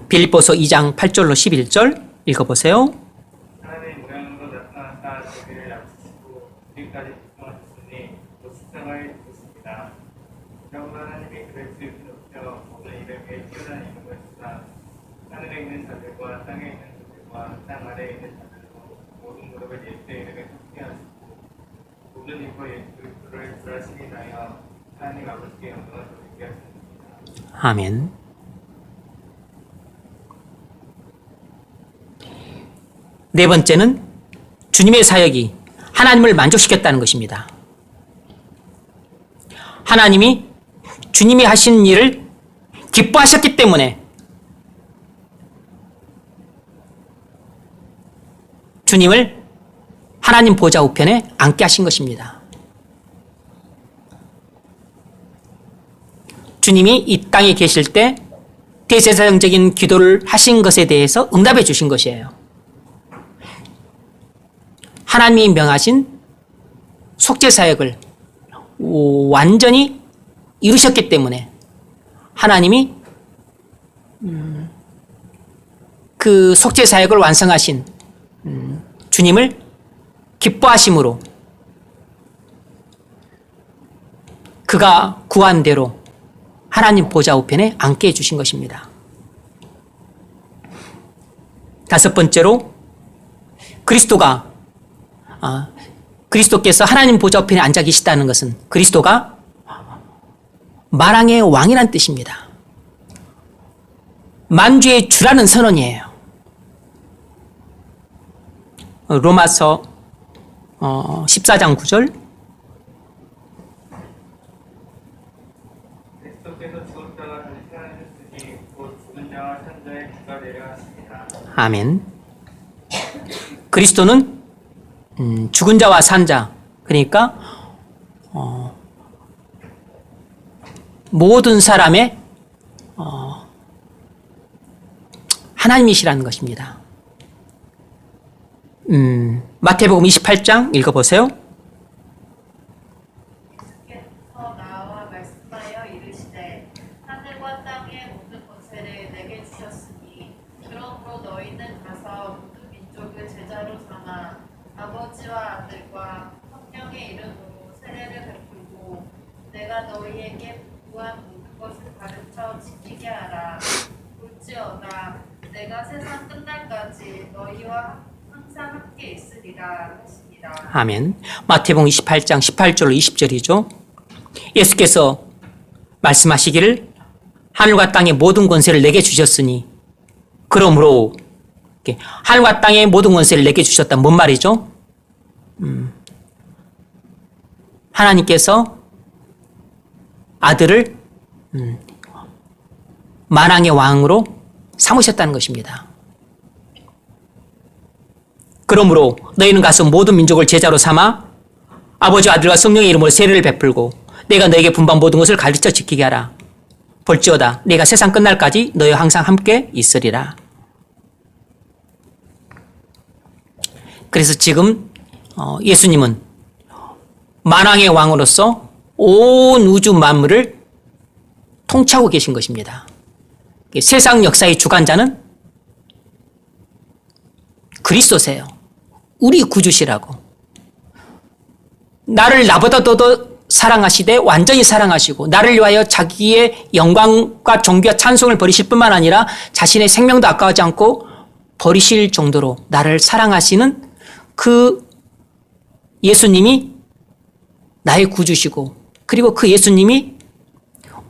빌립보서 2장 8절로 11절 읽어보세요. 하나님의 모양으로 나타났다 저희를 약속하시고 우리까지 구성하셨으니 곧 십자가에 죽으십니다. 그러므로 하나님이 그리스도를 높여 모든 이름에 뛰어난 이름을 주사 하늘에 있는 자들과 땅에 있는 자들과 땅 아래에 있는 자들로 모든 무릎을 예수의 이름에 꿇게 하시고 모든 입과 예수 그리스도를 부활하시기 위하여 하나님 아버지께 영광을 돌리게 하십니다. 아멘. 네 번째는 주님의 사역이 하나님을 만족시켰다는 것입니다. 하나님이 주님이 하신 일을 기뻐하셨기 때문에 주님을 하나님 보좌 우편에 앉게 하신 것입니다. 주님이 이 땅에 계실 때 대제사장적인 기도를 하신 것에 대해서 응답해 주신 것이에요. 하나님이 명하신 속죄사역을 완전히 이루셨기 때문에 하나님이 그 속죄사역을 완성하신 주님을 기뻐하심으로 그가 구한 대로 하나님 보좌 우편에 앉게 해주신 것입니다. 다섯 번째로 그리스도께서 하나님 보좌 우편에 앉아 계시다는 것은 그리스도가 만왕의 왕이란 뜻입니다. 만주의 주라는 선언이에요. 로마서 14장 9절 그리스도께서 죽었다가 다시 살아나셨으니 곧 죽은 자와 산 자의 구가 되려 하십니다. 아멘. 그리스도는 죽은 자와 산 자, 그러니까 모든 사람의 하나님이시라는 것입니다. 마태복음 28장 읽어보세요. 더 나와 말씀하여 이르시되 하늘과 땅의 모든 권세를 내게 주셨으니 그러므로 너희는 가서 모든 민족을 제자로 삼아 아버지와 아들과 성령의 이름으로 세례를 베풀고 내가 너희에게 분부한 모든 것을 가르쳐 지키게 하라. 볼지어다 내가 세상 끝날까지 너희와 항상 함께 있으리라 하십니다. 아멘. 마태복음 28장 18절로 20절이죠. 예수께서 말씀하시기를 하늘과 땅의 모든 권세를 내게 주셨으니 그러므로 하늘과 땅의 모든 권세를 내게 주셨다. 뭔 말이죠? 하나님께서 아들을 만왕의 왕으로 삼으셨다는 것입니다. 그러므로 너희는 가서 모든 민족을 제자로 삼아 아버지, 아들과 성령의 이름으로 세례를 베풀고 내가 너에게 분반 모든 것을 가르쳐 지키게 하라. 볼지어다 내가 세상 끝날까지 너희와 항상 함께 있으리라. 그래서 지금 예수님은 만왕의 왕으로서 온 우주 만물을 통치하고 계신 것입니다. 세상 역사의 주관자는 그리스도세요. 우리 구주시라고. 나를 나보다 더 사랑하시되 완전히 사랑하시고 나를 위하여 자기의 영광과 존귀와 찬송을 버리실 뿐만 아니라 자신의 생명도 아까워하지 않고 버리실 정도로 나를 사랑하시는 그 예수님이 나의 구주시고, 그리고 그 예수님이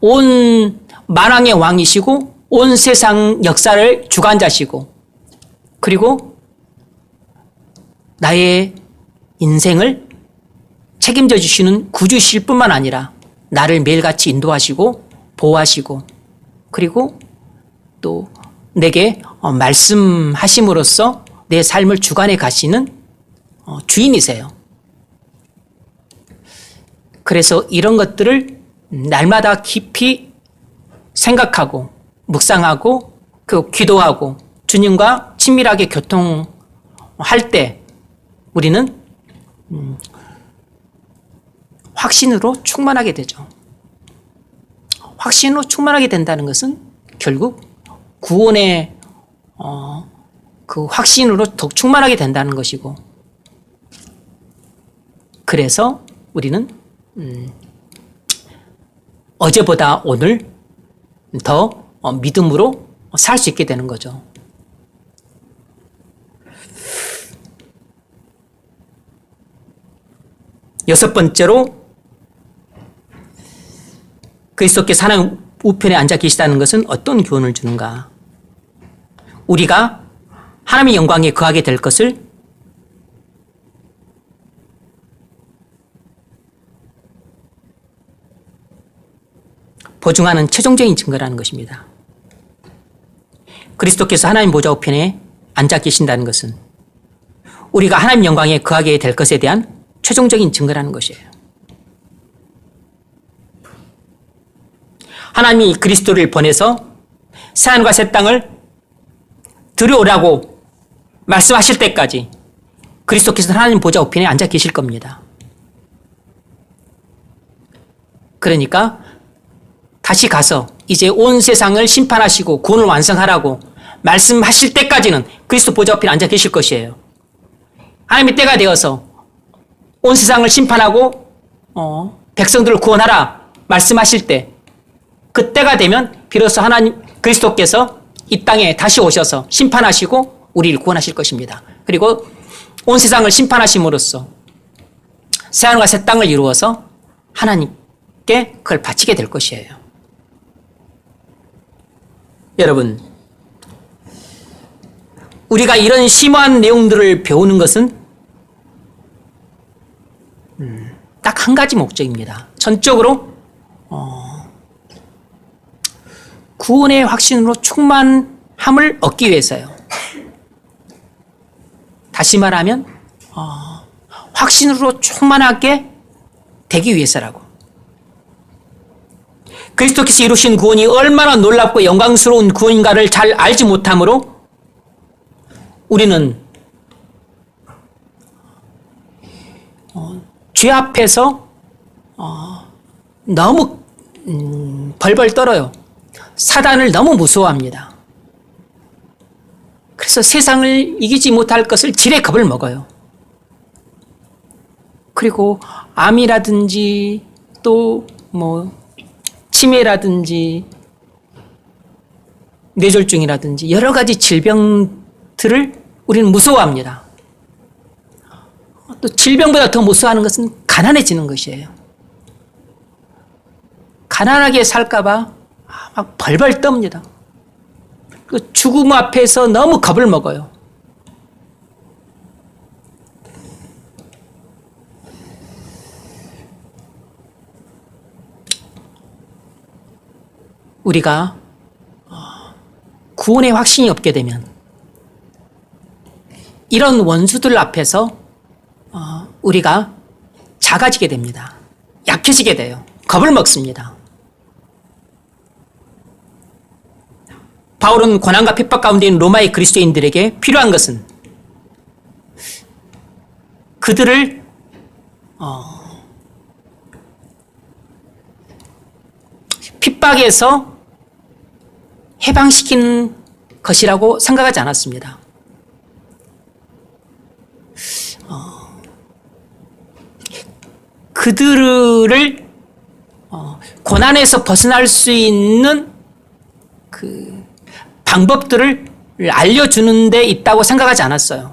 온 만왕의 왕이시고 온 세상 역사를 주관자시고, 그리고 나의 인생을 책임져 주시는 구주실 뿐만 아니라 나를 매일같이 인도하시고 보호하시고, 그리고 또 내게 말씀하심으로써 내 삶을 주관해 가시는 주인이세요. 그래서 이런 것들을 날마다 깊이 생각하고 묵상하고 그 기도하고 주님과 친밀하게 교통할 때 우리는 확신으로 충만하게 되죠. 확신으로 충만하게 된다는 것은 결국 구원의 그 확신으로 더 충만하게 된다는 것이고, 그래서 우리는 어제보다 오늘 더 믿음으로 살 수 있게 되는 거죠. 여섯 번째로, 그리스도께서 하나님 우편에 앉아 계시다는 것은 어떤 교훈을 주는가? 우리가 하나님의 영광에 거하게 될 것을 보증하는 최종적인 증거라는 것입니다. 그리스도께서 하나님 보좌 우편에 앉아 계신다는 것은 우리가 하나님 영광에 거하게 될 것에 대한 최종적인 증거라는 것이에요. 하나님이 그리스도를 보내서 새하늘과 새 땅을 들여오라고 말씀하실 때까지 그리스도께서 하나님 보좌 우편에 앉아 계실 겁니다. 그러니까 다시 가서 이제 온 세상을 심판하시고 구원을 완성하라고 말씀하실 때까지는 그리스도 보좌 우편에 앉아 계실 것이에요. 하나님의 때가 되어서 온 세상을 심판하고 백성들을 구원하라 말씀하실 때, 그 때가 되면 비로소 하나님 그리스도께서 이 땅에 다시 오셔서 심판하시고 우리를 구원하실 것입니다. 그리고 온 세상을 심판하심으로써 새하늘과 새 땅을 이루어서 하나님께 그걸 바치게 될 것이에요. 여러분, 우리가 이런 심오한 내용들을 배우는 것은 딱 한 가지 목적입니다. 전적으로 구원의 확신으로 충만함을 얻기 위해서요. 다시 말하면 확신으로 충만하게 되기 위해서라고. 그리스도께서 이루신 구원이 얼마나 놀랍고 영광스러운 구원인가를 잘 알지 못하므로 우리는 죄 앞에서 너무 벌벌 떨어요. 사단을 너무 무서워합니다. 그래서 세상을 이기지 못할 것을 지레 겁을 먹어요. 그리고 암이라든지 또 치매라든지 뇌졸중이라든지 여러 가지 질병들을 우리는 무서워합니다. 또 질병보다 더 무서워하는 것은 가난해지는 것이에요. 가난하게 살까봐 막 벌벌 떱니다. 그 죽음 앞에서 너무 겁을 먹어요. 우리가 구원의 확신이 없게 되면 이런 원수들 앞에서 우리가 작아지게 됩니다. 약해지게 돼요. 겁을 먹습니다. 바울은 고난과 핍박 가운데 있는 로마의 그리스도인들에게 필요한 것은 그들을 핍박에서 해방시키는 것이라고 생각하지 않았습니다. 그들을 고난에서 벗어날 수 있는 그 방법들을 알려주는 데 있다고 생각하지 않았어요.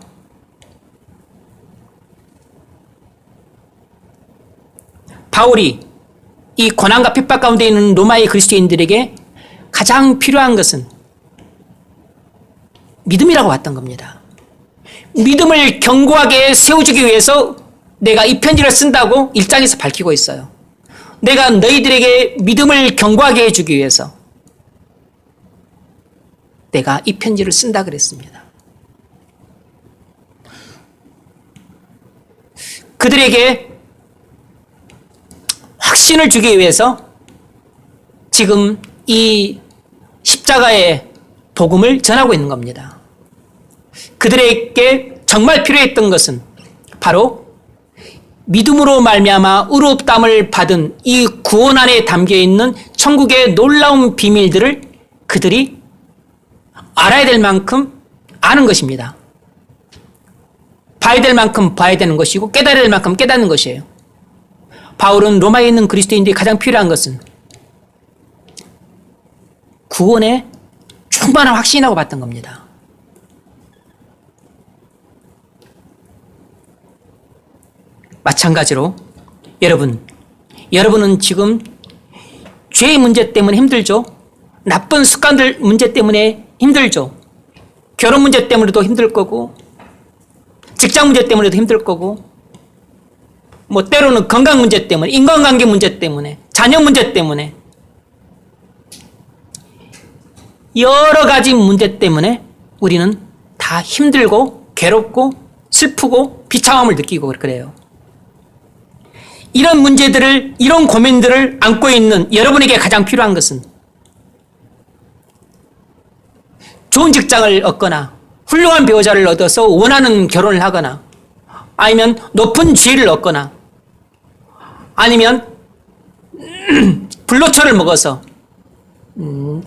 바울이 이 고난과 핍박 가운데 있는 로마의 그리스도인들에게 가장 필요한 것은 믿음이라고 봤던 겁니다. 믿음을 견고하게 세워주기 위해서 내가 이 편지를 쓴다고 1장에서 밝히고 있어요. 내가 너희들에게 믿음을 견고하게 해주기 위해서 내가 이 편지를 쓴다 그랬습니다. 그들에게 확신을 주기 위해서 지금 이 십자가의 복음을 전하고 있는 겁니다. 그들에게 정말 필요했던 것은 바로 믿음으로 말미암아 의롭다함을 받은 이 구원 안에 담겨 있는 천국의 놀라운 비밀들을 그들이 알아야 될 만큼 아는 것입니다. 봐야 될 만큼 봐야 되는 것이고 깨달아야 될 만큼 깨닫는 것이에요. 바울은 로마에 있는 그리스도인들이 가장 필요한 것은 구원의 충만한 확신이라고 봤던 겁니다. 마찬가지로 여러분은 지금 죄의 문제 때문에 힘들죠? 나쁜 습관들 문제 때문에 힘들죠? 결혼 문제 때문에도 힘들 거고 직장 문제 때문에도 힘들 거고 뭐 때로는 건강 문제 때문에 인간관계 문제 때문에 자녀 문제 때문에 여러 가지 문제 때문에 우리는 다 힘들고 괴롭고 슬프고 비참함을 느끼고 그래요. 이런 문제들을, 이런 고민들을 안고 있는 여러분에게 가장 필요한 것은 좋은 직장을 얻거나 훌륭한 배우자를 얻어서 원하는 결혼을 하거나 아니면 높은 지위를 얻거나 아니면 불로초를 먹어서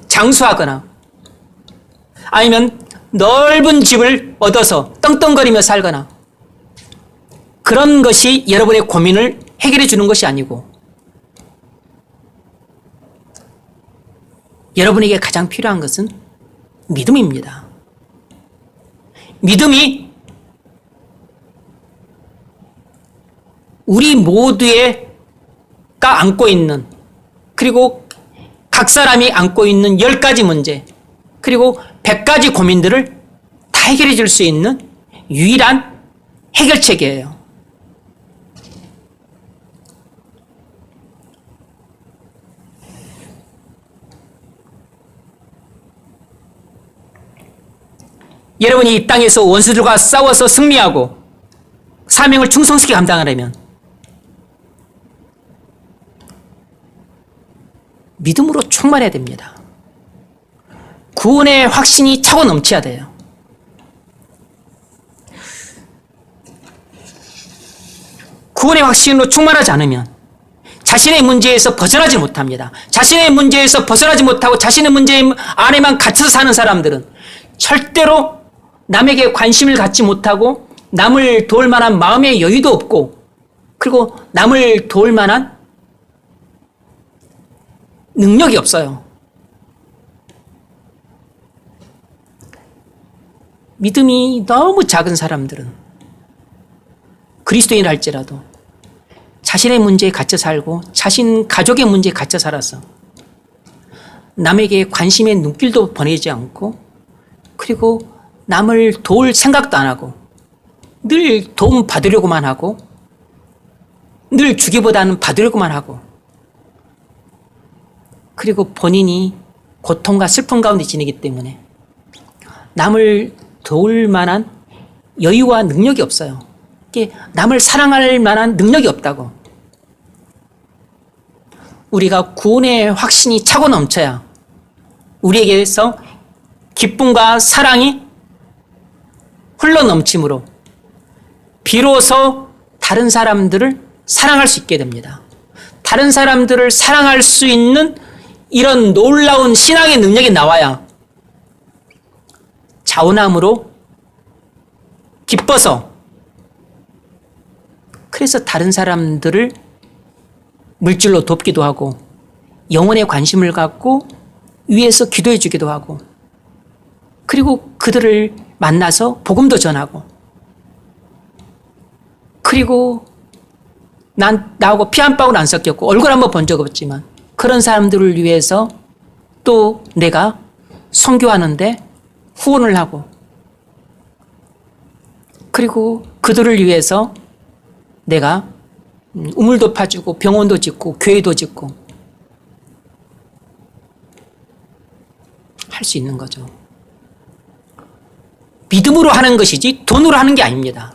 장수하거나 아니면 넓은 집을 얻어서 떵떵거리며 살거나 그런 것이 여러분의 고민을 해결해 주는 것이 아니고 여러분에게 가장 필요한 것은 믿음입니다. 믿음이 우리 모두가 안고 있는 그리고 각 사람이 안고 있는 10가지 문제 그리고 100가지 고민들을 다 해결해 줄 수 있는 유일한 해결책이에요. 여러분이 이 땅에서 원수들과 싸워서 승리하고 사명을 충성스럽게 감당하려면 믿음으로 충만해야 됩니다. 구원의 확신이 차고 넘쳐야 돼요. 구원의 확신으로 충만하지 않으면 자신의 문제에서 벗어나지 못합니다. 자신의 문제에서 벗어나지 못하고 자신의 문제 안에만 갇혀서 사는 사람들은 절대로 남에게 관심을 갖지 못하고 남을 도울 만한 마음의 여유도 없고 그리고 남을 도울 만한 능력이 없어요. 믿음이 너무 작은 사람들은 그리스도인을 할지라도 자신의 문제에 갇혀 살고 자신 가족의 문제에 갇혀 살아서 남에게 관심의 눈길도 보내지 않고 그리고 남을 도울 생각도 안 하고 늘 도움 받으려고만 하고 늘 주기보다는 받으려고만 하고 그리고 본인이 고통과 슬픔 가운데 지내기 때문에 남을 도울 만한 여유와 능력이 없어요. 남을 사랑할 만한 능력이 없다고. 우리가 구원의 확신이 차고 넘쳐야 우리에게서 기쁨과 사랑이 흘러 넘침으로 비로소 다른 사람들을 사랑할 수 있게 됩니다. 다른 사람들을 사랑할 수 있는 이런 놀라운 신앙의 능력이 나와야 자원함으로 기뻐서, 그래서 다른 사람들을 물질로 돕기도 하고 영혼에 관심을 갖고 위해서 기도해 주기도 하고, 그리고 그들을 만나서 복음도 전하고, 그리고 나하고 피 한 방울 안 섞였고 얼굴 한번 본 적 없지만 그런 사람들을 위해서 또 내가 선교하는데 후원을 하고, 그리고 그들을 위해서 내가 우물도 파주고 병원도 짓고 교회도 짓고 할 수 있는 거죠. 믿음으로 하는 것이지 돈으로 하는 게 아닙니다.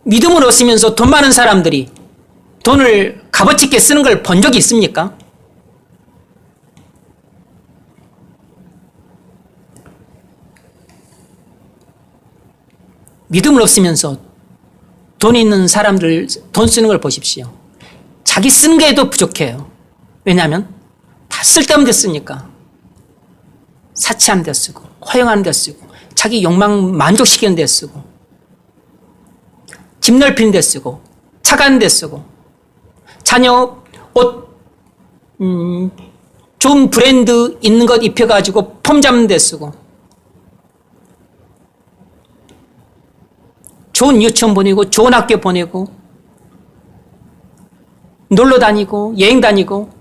믿음을 없으면서 돈 많은 사람들이 돈을 값어치 있게 쓰는 걸 본 적이 있습니까? 믿음을 없으면서 돈 있는 사람들 돈 쓰는 걸 보십시오. 자기 쓰는 게도 부족해요. 왜냐하면 다 쓸데없는 데 쓰니까. 사치하는 데 쓰고, 허영하는 데 쓰고, 자기 욕망 만족시키는 데 쓰고, 집 넓히는 데 쓰고, 차 가는 데 쓰고, 자녀 옷 좋은 브랜드 있는 것 입혀가지고 폼 잡는 데 쓰고, 좋은 유치원 보내고 좋은 학교 보내고 놀러 다니고 여행 다니고.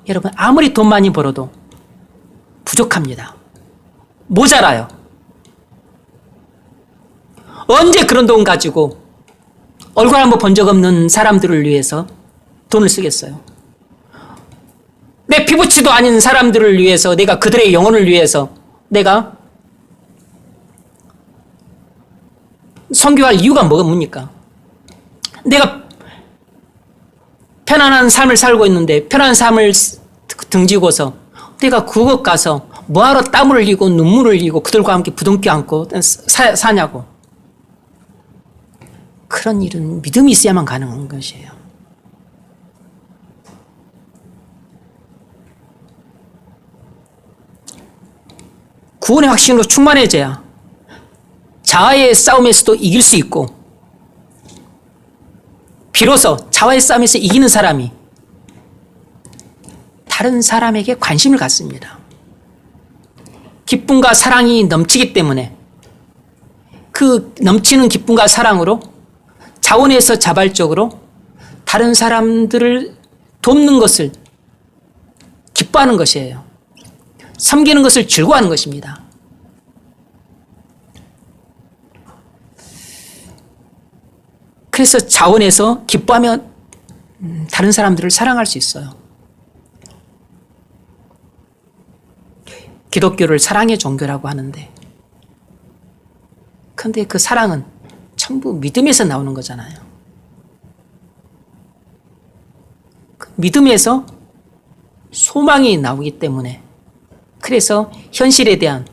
여러분, 아무리 돈 많이 벌어도 부족합니다. 모자라요. 언제 그런 돈 가지고 얼굴 한번 본 적 없는 사람들을 위해서 돈을 쓰겠어요? 내 피부치도 아닌 사람들을 위해서, 내가 그들의 영혼을 위해서 내가 선교할 이유가 뭡니까? 내가 편안한 삶을 살고 있는데 편안한 삶을 등지고서 내가 그곳 가서 뭐하러 땀을 흘리고 눈물을 흘리고 그들과 함께 부둥켜 안고 사냐고. 그런 일은 믿음이 있어야만 가능한 것이에요. 구원의 확신으로 충만해져야 자아의 싸움에서도 이길 수 있고, 비로소 자아의 싸움에서 이기는 사람이 다른 사람에게 관심을 갖습니다. 기쁨과 사랑이 넘치기 때문에 그 넘치는 기쁨과 사랑으로 자원에서 자발적으로 다른 사람들을 돕는 것을 기뻐하는 것이에요. 섬기는 것을 즐거워하는 것입니다. 그래서 자원에서 기뻐하며 다른 사람들을 사랑할 수 있어요. 기독교를 사랑의 종교라고 하는데, 그런데 그 사랑은 전부 믿음에서 나오는 거잖아요. 그 믿음에서 소망이 나오기 때문에, 그래서 현실에 대한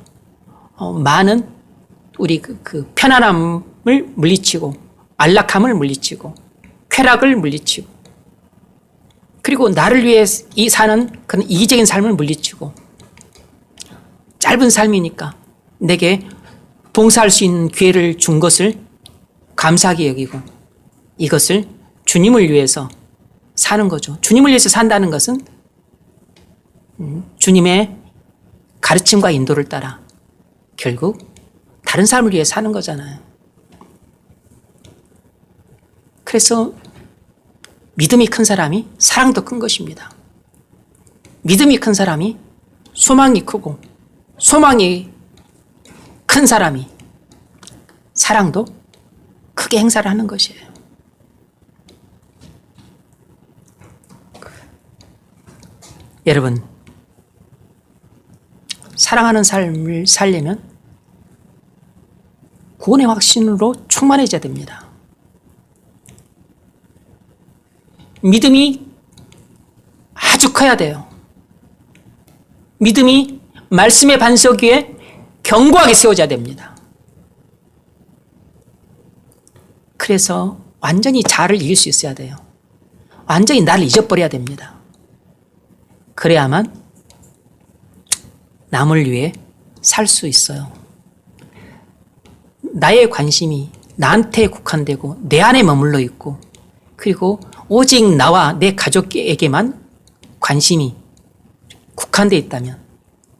많은 우리 그 편안함을 물리치고 안락함을 물리치고 쾌락을 물리치고, 그리고 나를 위해 사는 그런 이기적인 삶을 물리치고, 짧은 삶이니까 내게 봉사할 수 있는 기회를 준 것을 감사하게 여기고 이것을 주님을 위해서 사는 거죠. 주님을 위해서 산다는 것은 주님의 가르침과 인도를 따라 결국 다른 사람을 위해 사는 거잖아요. 그래서 믿음이 큰 사람이 사랑도 큰 것입니다. 믿음이 큰 사람이 소망이 크고, 소망이 큰 사람이 사랑도 크게 행사를 하는 것이에요. 여러분, 사랑하는 삶을 살려면 구원의 확신으로 충만해져야 됩니다. 믿음이 아주 커야 돼요. 믿음이 말씀의 반석 위에 견고하게 세워져야 됩니다. 그래서 완전히 자아를 이길 수 있어야 돼요. 완전히 나를 잊어버려야 됩니다. 그래야만 남을 위해 살 수 있어요. 나의 관심이 나한테 국한되고 내 안에 머물러 있고 그리고 오직 나와 내 가족에게만 관심이 국한되어 있다면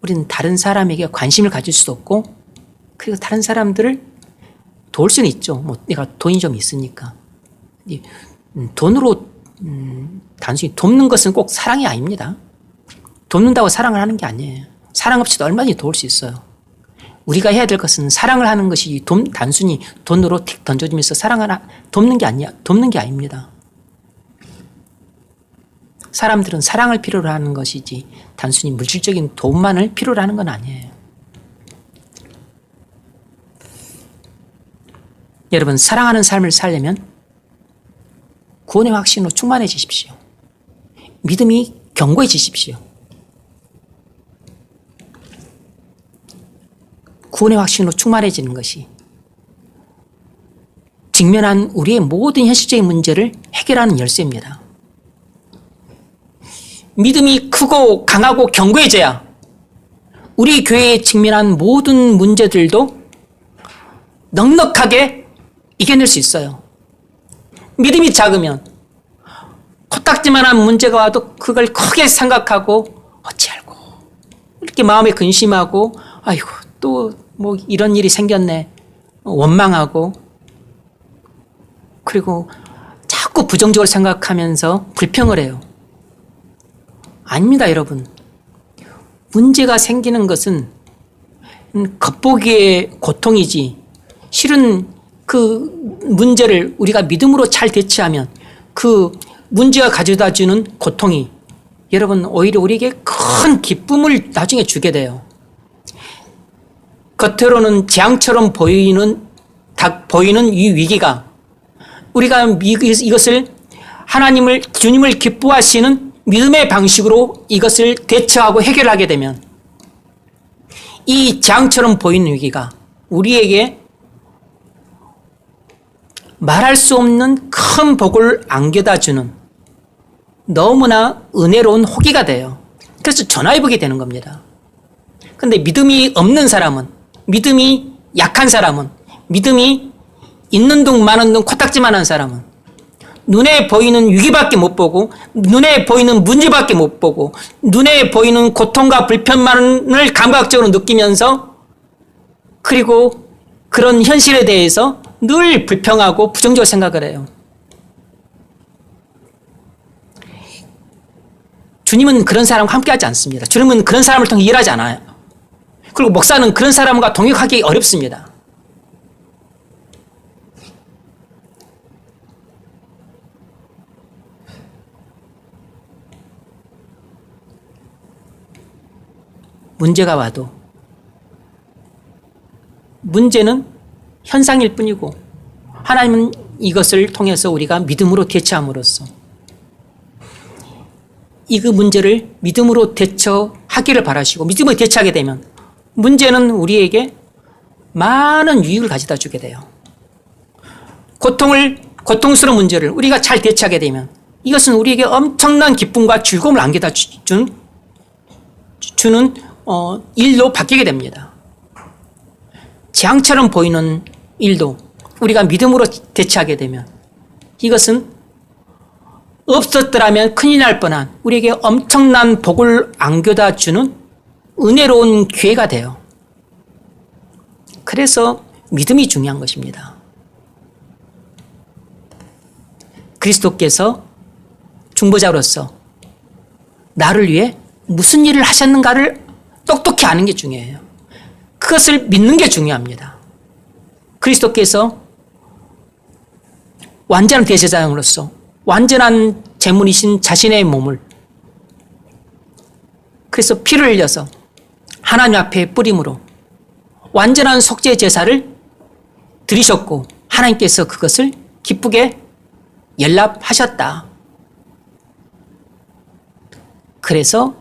우리는 다른 사람에게 관심을 가질 수도 없고 그리고 다른 사람들을 도울 수는 있죠. 뭐 내가 돈이 좀 있으니까. 돈으로 단순히 돕는 것은 꼭 사랑이 아닙니다. 돕는다고 사랑을 하는 게 아니에요. 사랑 없이도 얼마든지 도울 수 있어요. 우리가 해야 될 것은 사랑을 하는 것이 단순히 돈으로 틱 던져주면서 돕는 게 아닙니다. 사람들은 사랑을 필요로 하는 것이지 단순히 물질적인 도움만을 필요로 하는 건 아니에요. 여러분, 사랑하는 삶을 살려면 구원의 확신으로 충만해지십시오. 믿음이 견고해지십시오. 구원의 확신으로 충만해지는 것이 직면한 우리의 모든 현실적인 문제를 해결하는 열쇠입니다. 믿음이 크고 강하고 견고해져야 우리 교회에 직면한 모든 문제들도 넉넉하게 이겨낼 수 있어요. 믿음이 작으면 코딱지만한 문제가 와도 그걸 크게 생각하고 어찌할꼬 이렇게 마음에 근심하고 아이고 또 뭐 이런 일이 생겼네 원망하고 그리고 자꾸 부정적으로 생각하면서 불평을 해요. 아닙니다, 여러분. 문제가 생기는 것은 겉보기의 고통이지 실은 그 문제를 우리가 믿음으로 잘 대처하면 그 문제가 가져다 주는 고통이 여러분 오히려 우리에게 큰 기쁨을 나중에 주게 돼요. 겉으로는 재앙처럼 보이는 이 위기가 우리가 이것을 주님을 기뻐하시는 믿음의 방식으로 이것을 대처하고 해결하게 되면 이 재앙처럼 보이는 위기가 우리에게 말할 수 없는 큰 복을 안겨다 주는 너무나 은혜로운 호기가 돼요. 그래서 전화위복이 되는 겁니다. 그런데 믿음이 없는 사람은 믿음이 약한 사람은 믿음이 있는 둥 마는 둥 코딱지만한 사람은 눈에 보이는 위기밖에 못 보고 눈에 보이는 문제밖에 못 보고 눈에 보이는 고통과 불편만을 감각적으로 느끼면서 그리고 그런 현실에 대해서 늘 불평하고 부정적으로 생각을 해요. 주님은 그런 사람과 함께하지 않습니다. 주님은 그런 사람을 통해 일하지 않아요. 그리고 목사는 그런 사람과 동역하기 어렵습니다. 문제가 와도 문제는 현상일 뿐이고 하나님은 이것을 통해서 우리가 믿음으로 대처함으로써 이 문제를 믿음으로 대처하기를 바라시고 믿음으로 대처하게 되면 문제는 우리에게 많은 유익을 가져다 주게 돼요. 고통스러운 문제를 우리가 잘 대처하게 되면 이것은 우리에게 엄청난 기쁨과 즐거움을 안겨다 주는 일로 바뀌게 됩니다. 재앙처럼 보이는 일도 우리가 믿음으로 대처하게 되면 이것은 없었더라면 큰일 날 뻔한 우리에게 엄청난 복을 안겨다 주는 은혜로운 기회가 돼요. 그래서 믿음이 중요한 것입니다. 그리스도께서 중보자로서 나를 위해 무슨 일을 하셨는가를 똑똑히 아는 게 중요해요. 그것을 믿는 게 중요합니다. 그리스도께서 완전한 대제사장으로서 완전한 제물이신 자신의 몸을 그래서 피를 흘려서 하나님 앞에 뿌림으로 완전한 속죄 제사를 들이셨고 하나님께서 그것을 기쁘게 연락하셨다. 그래서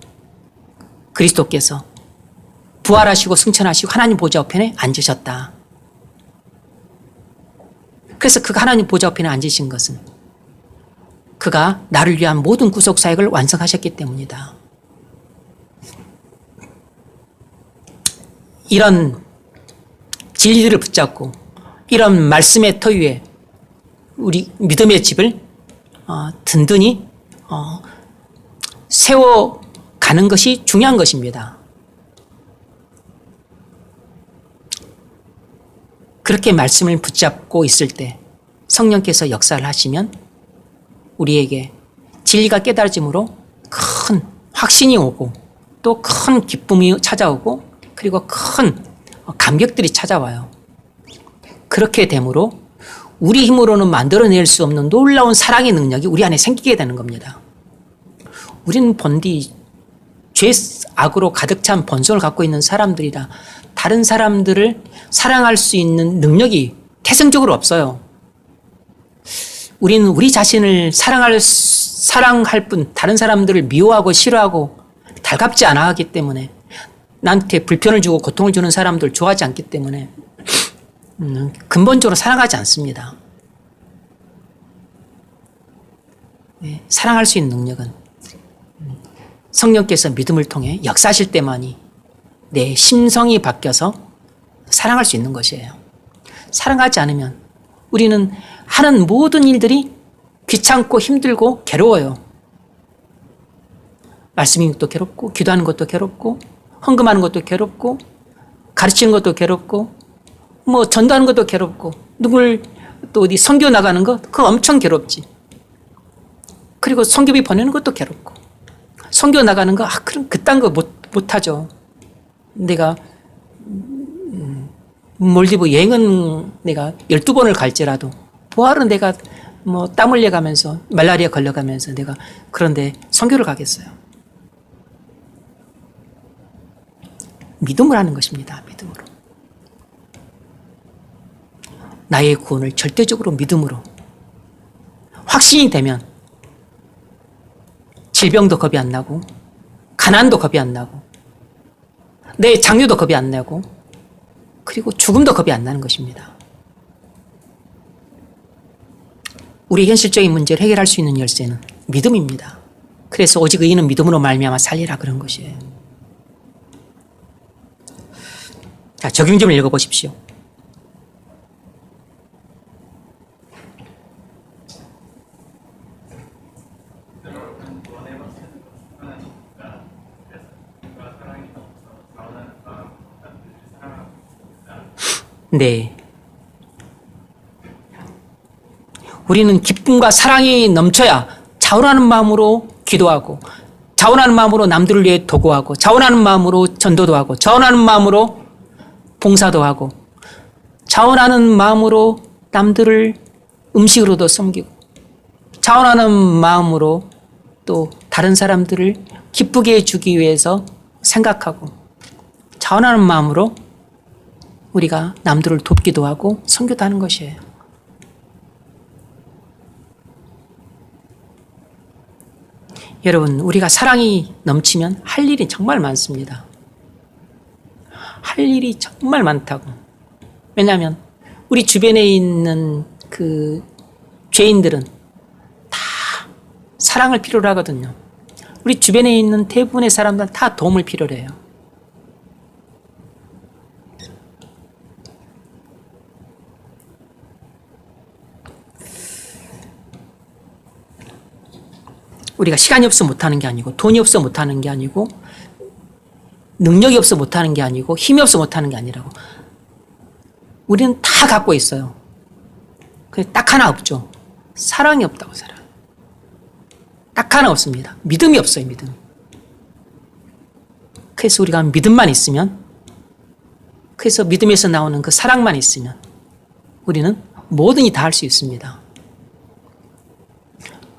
그리스도께서 부활하시고 승천하시고 하나님 보좌 우편에 앉으셨다. 그래서 그가 하나님 보좌 우편에 앉으신 것은 그가 나를 위한 모든 구속 사역을 완성하셨기 때문이다. 이런 진리들을 붙잡고 이런 말씀의 터 위에 우리 믿음의 집을 든든히 세워가는 것이 중요한 것입니다. 그렇게 말씀을 붙잡고 있을 때 성령께서 역사를 하시면 우리에게 진리가 깨달아짐으로 큰 확신이 오고 또 큰 기쁨이 찾아오고 그리고 큰 감격들이 찾아와요. 그렇게 되므로 우리 힘으로는 만들어낼 수 없는 놀라운 사랑의 능력이 우리 안에 생기게 되는 겁니다. 우리는 본디 죄 악으로 가득 찬 본성을 갖고 있는 사람들이라 다른 사람들을 사랑할 수 있는 능력이 태생적으로 없어요. 우리는 우리 자신을 사랑할 뿐 다른 사람들을 미워하고 싫어하고 달갑지 않아 하기 때문에 나한테 불편을 주고 고통을 주는 사람들 좋아하지 않기 때문에 근본적으로 사랑하지 않습니다. 사랑할 수 있는 능력은 성령께서 믿음을 통해 역사하실 때만이 내 심성이 바뀌어서 사랑할 수 있는 것이에요. 사랑하지 않으면 우리는 하는 모든 일들이 귀찮고 힘들고 괴로워요. 말씀 읽는 것도 괴롭고 기도하는 것도 괴롭고 헌금하는 것도 괴롭고 가르치는 것도 괴롭고 뭐 전도하는 것도 괴롭고 누굴 또 어디 선교 나가는 거 그거 엄청 괴롭지. 그리고 선교비 보내는 것도 괴롭고 선교 나가는 거 그럼 그딴 거 못하죠. 내가 몰디브 여행은 내가 12번을 갈지라도 뭐하러 내가 뭐 땀 흘려가면서 말라리아 걸려가면서 내가 그런데 선교를 가겠어요. 믿음을 하는 것입니다. 믿음으로. 나의 구원을 절대적으로 믿음으로 확신이 되면 질병도 겁이 안 나고 가난도 겁이 안 나고 내 장유도 겁이 안 나고 그리고 죽음도 겁이 안 나는 것입니다. 우리 현실적인 문제를 해결할 수 있는 열쇠는 믿음입니다. 그래서 오직 의인은 믿음으로 말미암아 살리라 그런 것이에요. 자, 적용 좀 읽어보십시오. 네. 우리는 기쁨과 사랑이 넘쳐야 자원하는 마음으로 기도하고 자원하는 마음으로 남들을 위해 도구하고 자원하는 마음으로 전도도 하고 자원하는 마음으로 봉사도 하고 자원하는 마음으로 남들을 음식으로도 섬기고 자원하는 마음으로 또 다른 사람들을 기쁘게 해주기 위해서 생각하고 자원하는 마음으로 우리가 남들을 돕기도 하고 섬기도 하는 것이에요. 여러분, 우리가 사랑이 넘치면 할 일이 정말 많습니다. 할 일이 정말 많다고. 왜냐하면 우리 주변에 있는 그 죄인들은 다 사랑을 필요로 하거든요. 우리 주변에 있는 대부분의 사람들은 다 도움을 필요로 해요. 우리가 시간이 없어 못하는 게 아니고 돈이 없어 못하는 게 아니고 능력이 없어 못하는 게 아니고 힘이 없어 못하는 게 아니라고. 우리는 다 갖고 있어요. 근데 딱 하나 없죠. 사랑이 없다고. 사랑. 딱 하나 없습니다. 믿음이 없어요. 믿음. 그래서 우리가 믿음만 있으면, 그래서 믿음에서 나오는 그 사랑만 있으면 우리는 뭐든지 다 할 수 있습니다.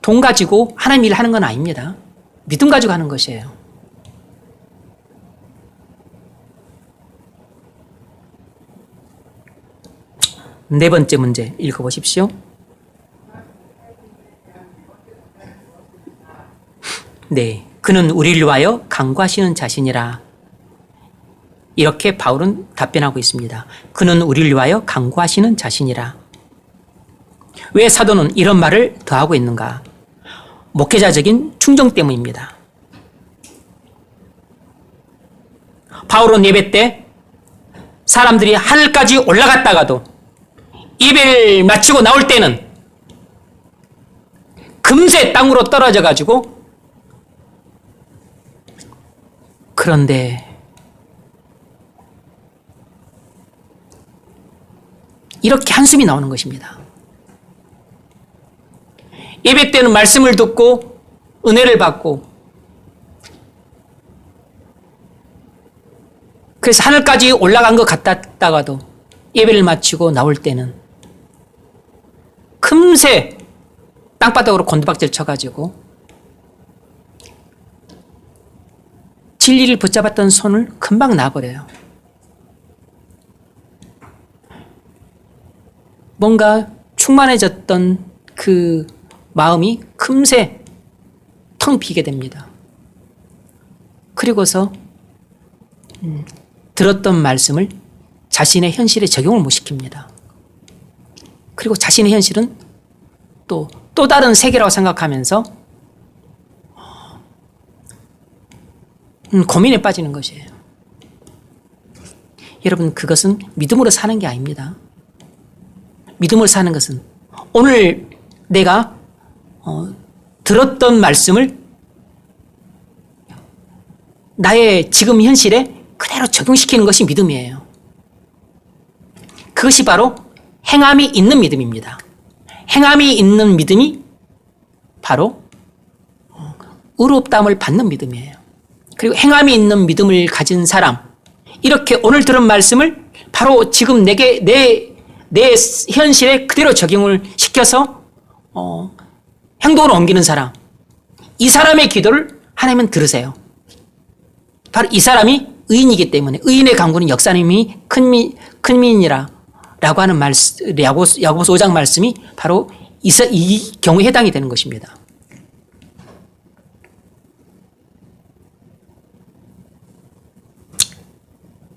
돈 가지고 하나님 일을 하는 건 아닙니다. 믿음 가지고 하는 것이에요. 네 번째 문제 읽어보십시오. 네, 그는 우리를 위하여 간구하시는 자신이라. 이렇게 바울은 답변하고 있습니다. 그는 우리를 위하여 간구하시는 자신이라. 왜 사도는 이런 말을 더하고 있는가? 목회자적인 충정 때문입니다. 바울은 예배 때 사람들이 하늘까지 올라갔다가도 예배를 마치고 나올 때는 금세 땅으로 떨어져 가지고, 그런데 이렇게 한숨이 나오는 것입니다. 예배 때는 말씀을 듣고 은혜를 받고, 그래서 하늘까지 올라간 것 같았다가도 예배를 마치고 나올 때는 금세 땅바닥으로 곤두박질 쳐가지고 진리를 붙잡았던 손을 금방 놔버려요. 뭔가 충만해졌던 그 마음이 금세 텅 비게 됩니다. 그리고서 들었던 말씀을 자신의 현실에 적용을 못 시킵니다. 그리고 자신의 현실은 또 다른 세계라고 생각하면서 고민에 빠지는 것이에요. 여러분, 그것은 믿음으로 사는 게 아닙니다. 믿음으로 사는 것은 오늘 내가 들었던 말씀을 나의 지금 현실에 그대로 적용시키는 것이 믿음이에요. 그것이 바로 행함이 있는 믿음입니다. 행함이 있는 믿음이 바로 의롭다함을 받는 믿음이에요. 그리고 행함이 있는 믿음을 가진 사람, 이렇게 오늘 들은 말씀을 바로 지금 내 현실에 그대로 적용을 시켜서 행동으로 옮기는 사람, 이 사람의 기도를 하나님은 들으세요. 바로 이 사람이 의인이기 때문에, 의인의 강구는 역사님이 큰 민이라 라고 하는 말씀, 야고보서 5장 말씀이 바로 이 경우에 해당이 되는 것입니다.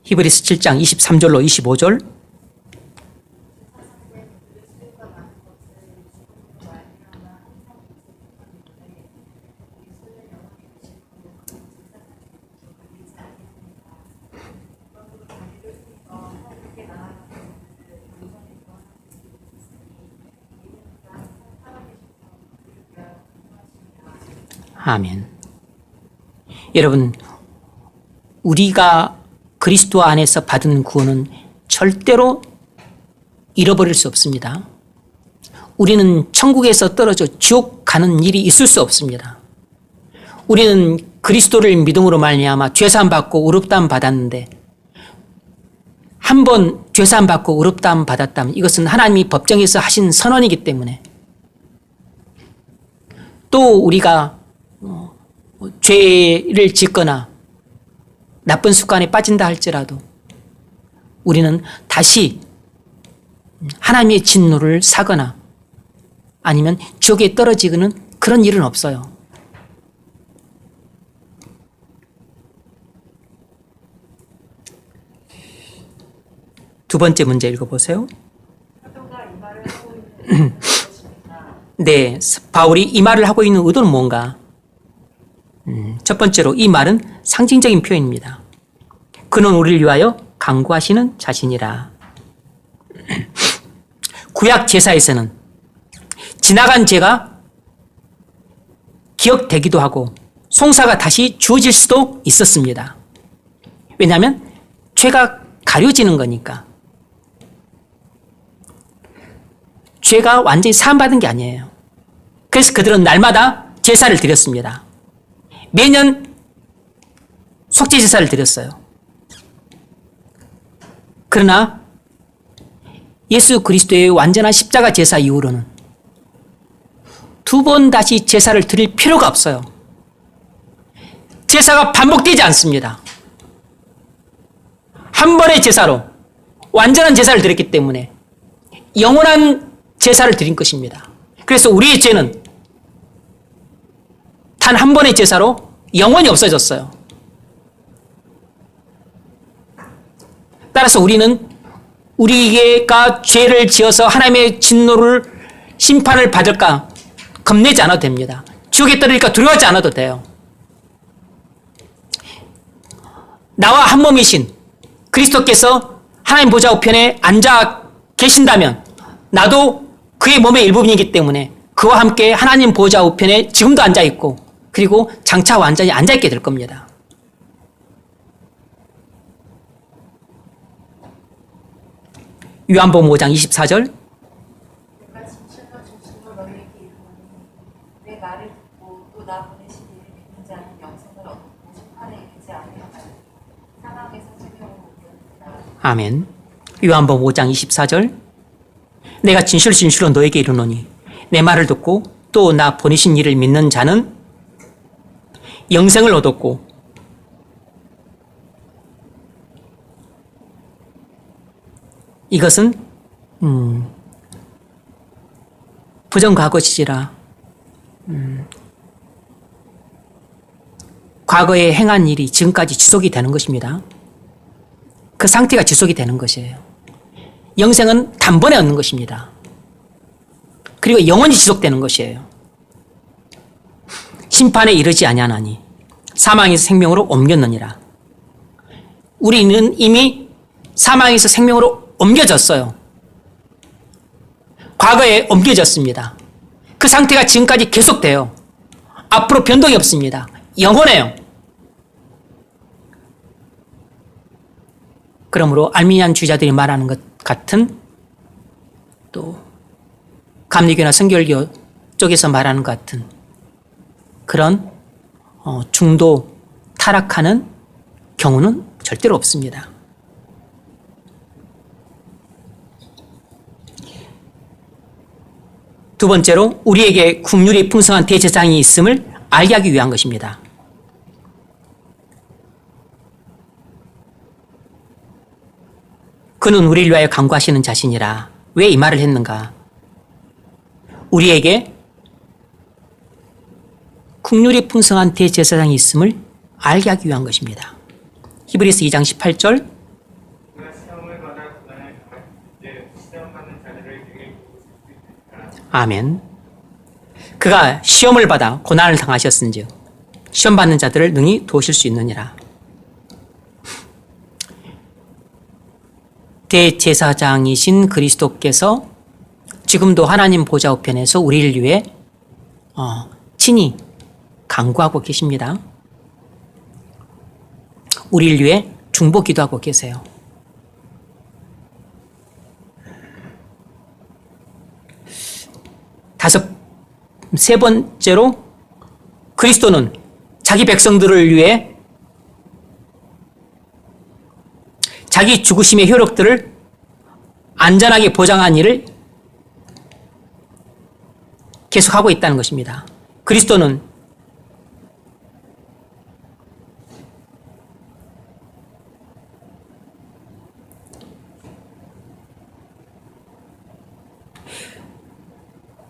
히브리서 7장 23절로 25절. 아멘. 여러분, 우리가 그리스도 안에서 받은 구원은 절대로 잃어버릴 수 없습니다. 우리는 천국에서 떨어져 지옥 가는 일이 있을 수 없습니다. 우리는 그리스도를 믿음으로 말미암아 죄사함 받고 의롭다함 받았는데, 한 번 죄사함 받고 의롭다함 받았다면 이것은 하나님이 법정에서 하신 선언이기 때문에, 또 우리가 죄를 짓거나 나쁜 습관에 빠진다 할지라도 우리는 다시 하나님의 진노를 사거나 아니면 지옥에 떨어지는 그런 일은 없어요. 두 번째 문제 읽어보세요. 네, 바울이 이 말을 하고 있는 의도는 뭔가? 첫 번째로 이 말은 상징적인 표현입니다. 그는 우리를 위하여 간구하시는 자신이라. 구약 제사에서는 지나간 죄가 기억되기도 하고 송사가 다시 주어질 수도 있었습니다. 왜냐하면 죄가 가려지는 거니까. 죄가 완전히 사함받은 게 아니에요. 그래서 그들은 날마다 제사를 드렸습니다. 매년 속죄 제사를 드렸어요. 그러나 예수 그리스도의 완전한 십자가 제사 이후로는 두 번 다시 제사를 드릴 필요가 없어요. 제사가 반복되지 않습니다. 한 번의 제사로 완전한 제사를 드렸기 때문에 영원한 제사를 드린 것입니다. 그래서 우리의 죄는 단 한 번의 제사로 영원히 없어졌어요. 따라서 우리는 우리가 죄를 지어서 하나님의 진노를 심판을 받을까 겁내지 않아도 됩니다. 지옥에 떨어질까 두려워하지 않아도 돼요. 나와 한 몸이신 그리스도께서 하나님 보좌 우편에 앉아 계신다면 나도 그의 몸의 일부분이기 때문에 그와 함께 하나님 보좌 우편에 지금도 앉아 있고 그리고 장차 완전히 앉아 있게 될 겁니다. 요한복음 5장 24절 내가 진실로 진실로 너희에게 이르노니 내 말을 듣고 또 나 보내신 이를 믿는 자는 영생을 얻고 심판에 이르지 아니하나니 사망에서 생명을 얻느니라. 아멘. 요한복음 5장 24절 내가 진실로 너에게 이르노니 내 말을 듣고 또 나 보내신 이를 믿는 자는 영생을 얻었고 이것은 부정과거시라 과거에 행한 일이 지금까지 지속이 되는 것입니다. 그 상태가 지속이 되는 것이에요. 영생은 단번에 얻는 것입니다. 그리고 영원히 지속되는 것이에요. 심판에 이르지 아니하나니 사망에서 생명으로 옮겼느니라. 우리는 이미 사망에서 생명으로 옮겨졌어요. 과거에 옮겨졌습니다. 그 상태가 지금까지 계속돼요. 앞으로 변동이 없습니다. 영원해요. 그러므로 알미니안 주의자들이 말하는 것 같은 또 감리교나 성결교 쪽에서 말하는 것 같은 그런 중도 타락하는 경우는 절대로 없습니다. 두 번째로 우리에게 국률이 풍성한 대제사장이 있음을 알게 하기 위한 것입니다. 그는 우리를 위하여 간구하시는 자신이라. 왜 이 말을 했는가? 우리에게 국률이 풍성한 대제사장이 있음을 알게 하기 위한 것입니다. 히브리서 2장 18절 그가 시험을 받아 고난을 당할 때 시험받는 자들을 능히 도우실 수 있으리라. 아멘. 그가 시험을 받아 고난을 당하셨은즉 시험받는 자들을 능히 도우실 수 있느니라. 대제사장이신 그리스도께서 지금도 하나님 보좌 우편에서 우리를 위해 친히 간구하고 계십니다. 우리를 위해 중보 기도하고 계세요. 세 번째로 그리스도는 자기 백성들을 위해 자기 죽으심의 효력들을 안전하게 보장한 일을 계속하고 있다는 것입니다. 그리스도는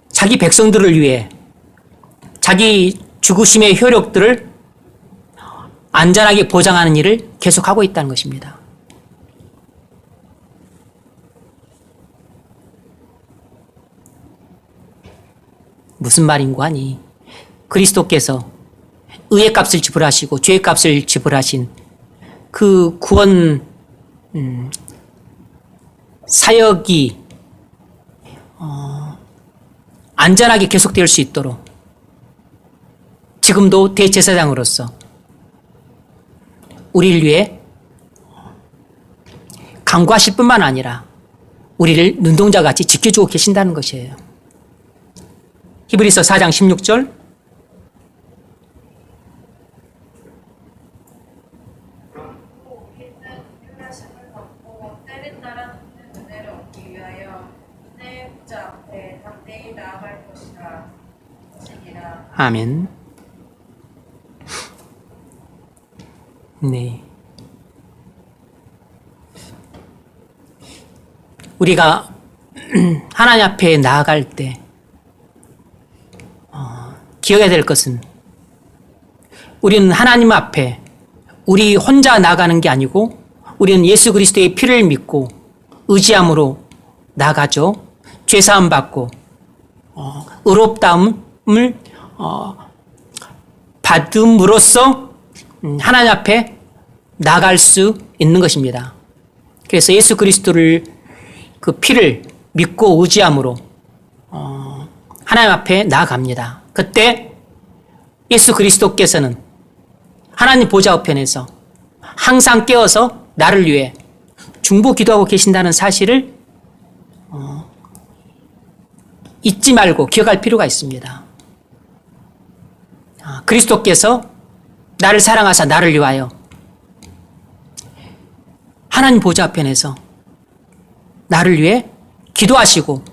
자기 백성들을 위해 자기 죽으심의 효력들을 안전하게 보장하는 일을 계속하고 있다는 것입니다. 무슨 말인고 하니 그리스도께서 의의 값을 지불하시고 죄의 값을 지불하신 그 구원 사역이 안전하게 계속될 수 있도록 지금도 대제사장으로서 우리를 위해 간구하실 뿐만 아니라 우리를 눈동자같이 지켜주고 계신다는 것이에요. 히브리서 4장 16절 우리는 유하심을 받고 때린 나라 은혜를 얻기 위하여 내 보좌 앞에 담대히 나아갈 것이라. 아멘. 네. 우리가 하나님 앞에 나아갈 때 기억해야 될 것은 우리는 하나님 앞에 우리 혼자 나가는 게 아니고 우리는 예수 그리스도의 피를 믿고 의지함으로 나가죠. 죄사함 받고 의롭다함을 받음으로써 하나님 앞에 나갈 수 있는 것입니다. 그래서 예수 그리스도를 그 피를 믿고 의지함으로 하나님 앞에 나아갑니다. 그때 예수 그리스도께서는 하나님 보좌 우편에서 항상 깨어서 나를 위해 중보 기도하고 계신다는 사실을 잊지 말고 기억할 필요가 있습니다. 그리스도께서 나를 사랑하사 나를 위하여 하나님 보좌 우편에서 나를 위해 기도하시고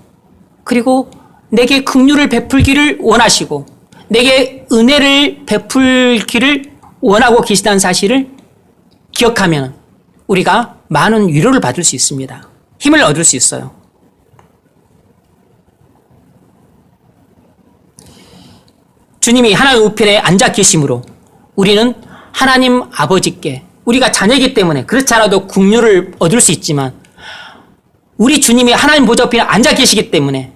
그리고 내게 긍휼을 베풀기를 원하시고 내게 은혜를 베풀기를 원하고 계시다는 사실을 기억하면 우리가 많은 위로를 받을 수 있습니다. 힘을 얻을 수 있어요. 주님이 하나님 우편에 앉아 계심으로 우리는 하나님 아버지께 우리가 자녀이기 때문에 그렇지 않아도 긍휼을 얻을 수 있지만 우리 주님이 하나님 보좌 우편에 앉아 계시기 때문에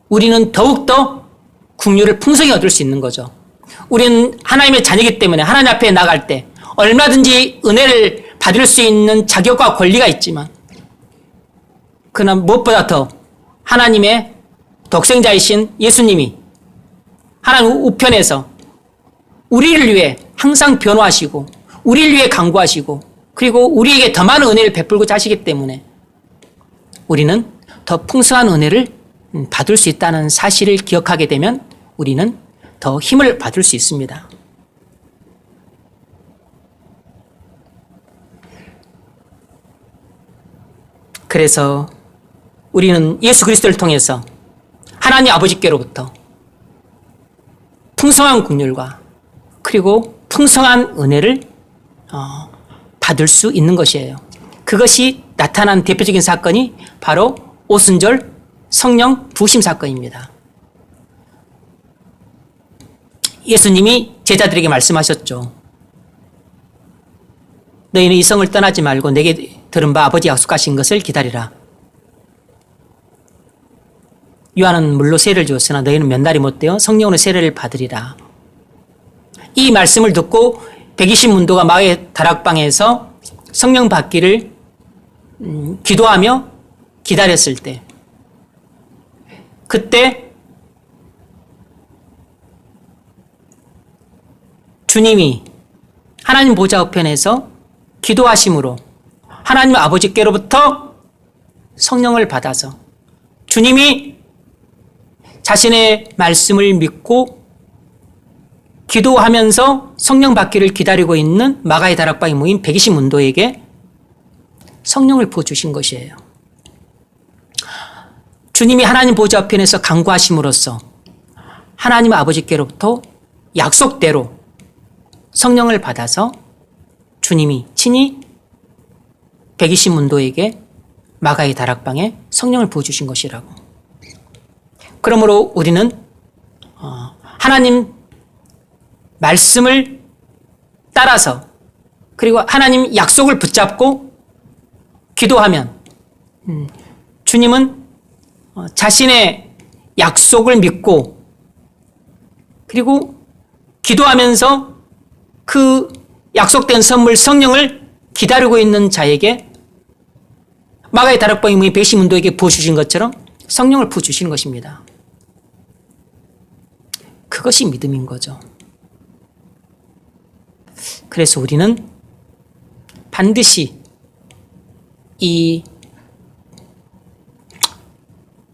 우리는 더욱더 긍휼을 풍성히 얻을 수 있는 거죠. 우리는 하나님의 자녀이기 때문에 하나님 앞에 나갈 때 얼마든지 은혜를 받을 수 있는 자격과 권리가 있지만 그러나 무엇보다 더 하나님의 독생자이신 예수님이 하나님 우편에서 우리를 위해 항상 변호하시고 우리를 위해 강구하시고 그리고 우리에게 더 많은 은혜를 베풀고자 하시기 때문에 우리는 더 풍성한 은혜를 받을 수 있다는 사실을 기억하게 되면 우리는 더 힘을 받을 수 있습니다. 그래서 우리는 예수 그리스도를 통해서 하나님 아버지께로부터 풍성한 긍휼과 그리고 풍성한 은혜를 받을 수 있는 것이에요. 그것이 나타난 대표적인 사건이 바로 오순절 성령 부심 사건입니다. 예수님이 제자들에게 말씀하셨죠. 너희는 이 성을 떠나지 말고 내게 들은 바 아버지 약속하신 것을 기다리라. 요한은 물로 세례를 주었으나 너희는 몇 날이 못되어 성령으로 세례를 받으리라. 이 말씀을 듣고 120문도가 마의 다락방에서 성령 받기를 기도하며 기다렸을 때 그때 주님이 하나님 보좌 우편에서 기도하심으로 하나님 아버지께로부터 성령을 받아서 주님이 자신의 말씀을 믿고 기도하면서 성령 받기를 기다리고 있는 마가의 다락방에 모인 120문도에게 성령을 부어주신 것이에요. 주님이 하나님 보좌 우편에서 간구하심으로써 하나님 아버지께로부터 약속대로 성령을 받아서 주님이 친히 120문도에게 마가의 다락방에 성령을 부어주신 것이라고. 그러므로 우리는 하나님 말씀을 따라서 그리고 하나님 약속을 붙잡고 기도하면 주님은 자신의 약속을 믿고 그리고 기도하면서 그 약속된 선물 성령을 기다리고 있는 자에게 마가의 다락방에 모인 120문도에게 부어주신 것처럼 성령을 부어주시는 것입니다. 그것이 믿음인 거죠. 그래서 우리는 반드시 이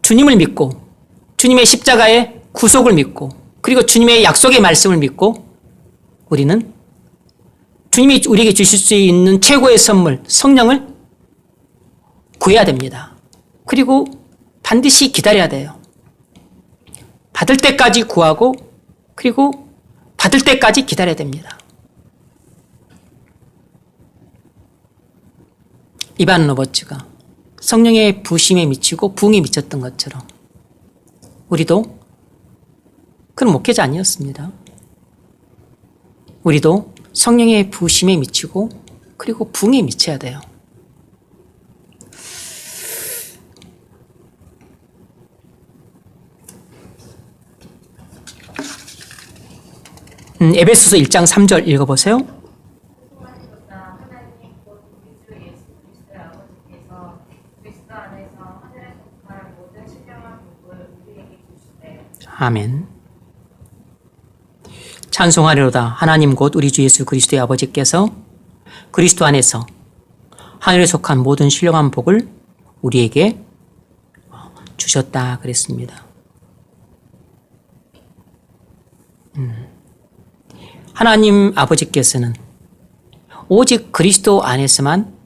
주님을 믿고 주님의 십자가의 구속을 믿고 그리고 주님의 약속의 말씀을 믿고 우리는 주님이 우리에게 주실 수 있는 최고의 선물 성령을 구해야 됩니다. 그리고 반드시 기다려야 돼요. 받을 때까지 구하고 그리고 받을 때까지 기다려야 됩니다. 이반 로버츠가 성령의 부심에 미치고 부흥에 미쳤던 것처럼 우리도 그런 목회자 아니었습니다. 우리도 성령의 부심에 미치고 그리고 부흥에 미쳐야 돼요. 에베소서 1장 3절 읽어보세요. 소망이보다 하나님 곧 우리 주 예수 그리스도의 아버지께서 그리스도 안에서 하늘에 속한 모든 신령한 복을 우리에게 주시되. 아멘. 찬송하리로다. 하나님 곧 우리 주 예수 그리스도의 아버지께서 그리스도 안에서 하늘에 속한 모든 신령한 복을 우리에게 주셨다 그랬습니다. 하나님 아버지께서는 오직 그리스도 안에서만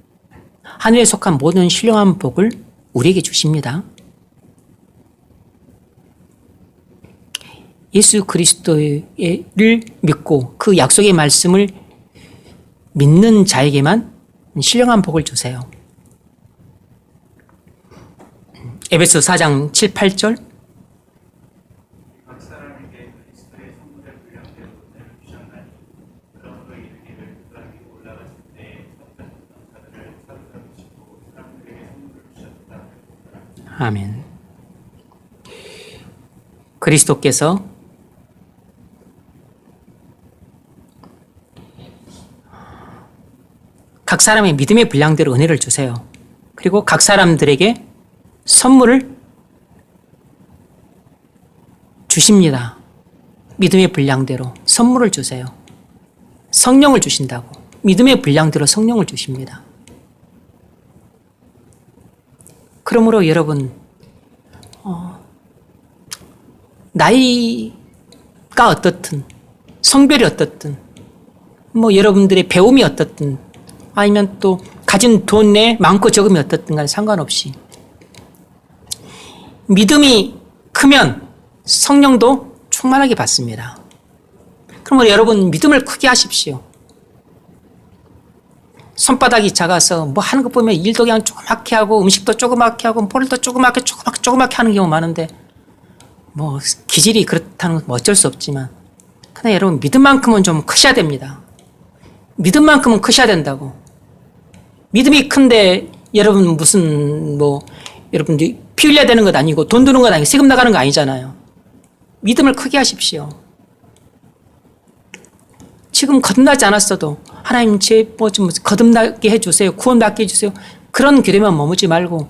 하늘에 속한 모든 신령한 복을 우리에게 주십니다. 예수 그리스도를 믿고 그 약속의 말씀을 믿는 자에게만 신령한 복을 주세요. 에베소 4장 7, 8절. 각 사람에게 그리스도의 선물의 분량대로 은혜를 주셨나니 그러므로 이르기를 그가 위로 올라가실 때에 섭섭했던 자들을 사로잡으시고 사람들에게 선물을 주셨다. 아멘. 그리스도께서 각 사람의 믿음의 분량대로 은혜를 주세요. 그리고 각 사람들에게 선물을 주십니다. 믿음의 분량대로 선물을 주세요. 성령을 주신다고. 믿음의 분량대로 성령을 주십니다. 그러므로 여러분, 나이가 어떻든, 성별이 어떻든, 여러분들의 배움이 어떻든, 아니면 또 가진 돈에 많고 적음이 어떻든 간에 상관없이 믿음이 크면 성령도 충만하게 받습니다. 그러므로 여러분 믿음을 크게 하십시오. 손바닥이 작아서 하는 거 보면 일도 그냥 조그맣게 하고 음식도 조그맣게 하고 볼도 조그맣게 하는 경우 많은데 기질이 그렇다는 건 어쩔 수 없지만 그러나 여러분 믿음만큼은 좀 크셔야 됩니다. 믿음만큼은 크셔야 된다고. 믿음이 큰데 여러분 무슨 여러분들이 피 흘려야 되는 것 아니고 돈 드는 것 아니고 세금 나가는 거 아니잖아요. 믿음을 크게 하십시오. 지금 거듭나지 않았어도 하나님 제 좀 거듭나게 해주세요. 구원받게 해주세요. 그런 기도만 머무지 말고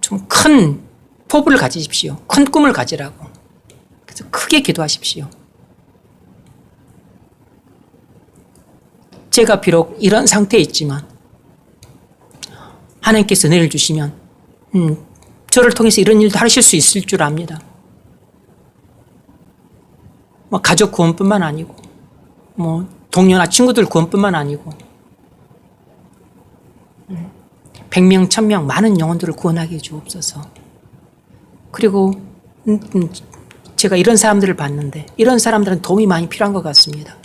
좀 큰 포부를 가지십시오. 큰 꿈을 가지라고. 그래서 크게 기도하십시오. 제가 비록 이런 상태에 있지만 하나님께서 은혜를 주시면 저를 통해서 이런 일도 하실 수 있을 줄 압니다. 가족 구원뿐만 아니고 동료나 친구들 구원뿐만 아니고 100명, 1000명 많은 영혼들을 구원하게 해 주옵소서. 그리고 제가 이런 사람들을 봤는데 이런 사람들은 도움이 많이 필요한 것 같습니다.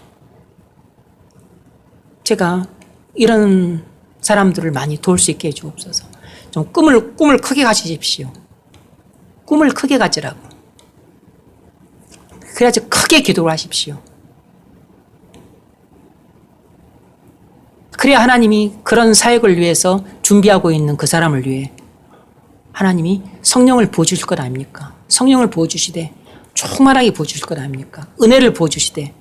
제가 이런 사람들을 많이 도울 수 있게 해 주옵소서. 좀 꿈을 크게 가지십시오. 꿈을 크게 가지라고. 그래야지 크게 기도를 하십시오. 그래야 하나님이 그런 사역을 위해서 준비하고 있는 그 사람을 위해 하나님이 성령을 부어주실 것 아닙니까? 성령을 부어주시되 충만하게 부어주실 것 아닙니까? 은혜를 부어주시되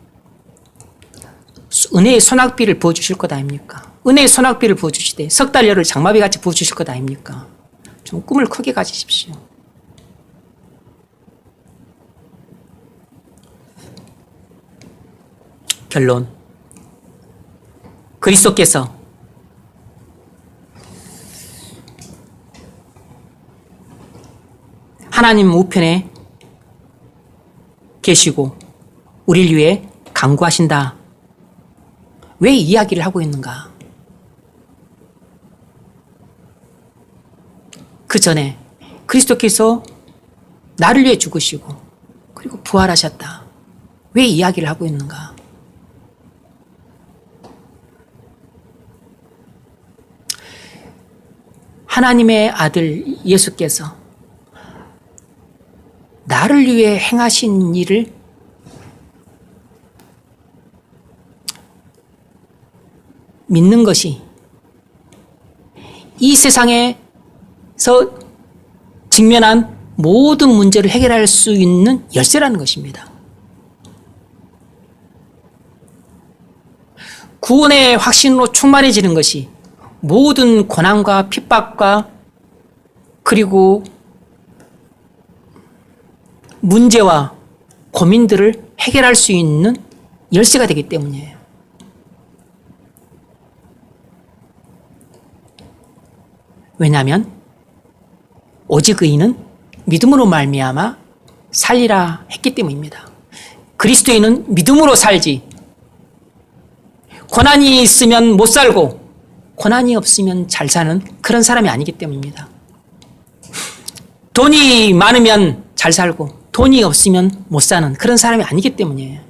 은혜의 소낙비를 부어주실 것 아닙니까? 은혜의 소낙비를 부어주시되 석 달 열을 장마비같이 부어주실 것 아닙니까? 좀 꿈을 크게 가지십시오. 결론. 그리스도께서 하나님 우편에 계시고 우리를 위해 간구하신다. 왜 이야기를 하고 있는가? 그 전에 그리스도께서 나를 위해 죽으시고 그리고 부활하셨다. 왜 이야기를 하고 있는가? 하나님의 아들 예수께서 나를 위해 행하신 일을 믿는 것이 이 세상에서 직면한 모든 문제를 해결할 수 있는 열쇠라는 것입니다. 구원의 확신으로 충만해지는 것이 모든 고난과 핍박과 그리고 문제와 고민들을 해결할 수 있는 열쇠가 되기 때문이에요. 왜냐하면 오직 의인은 믿음으로 말미암아 살리라 했기 때문입니다. 그리스도인은 믿음으로 살지 고난이 있으면 못 살고 고난이 없으면 잘 사는 그런 사람이 아니기 때문입니다. 돈이 많으면 잘 살고 돈이 없으면 못 사는 그런 사람이 아니기 때문이에요.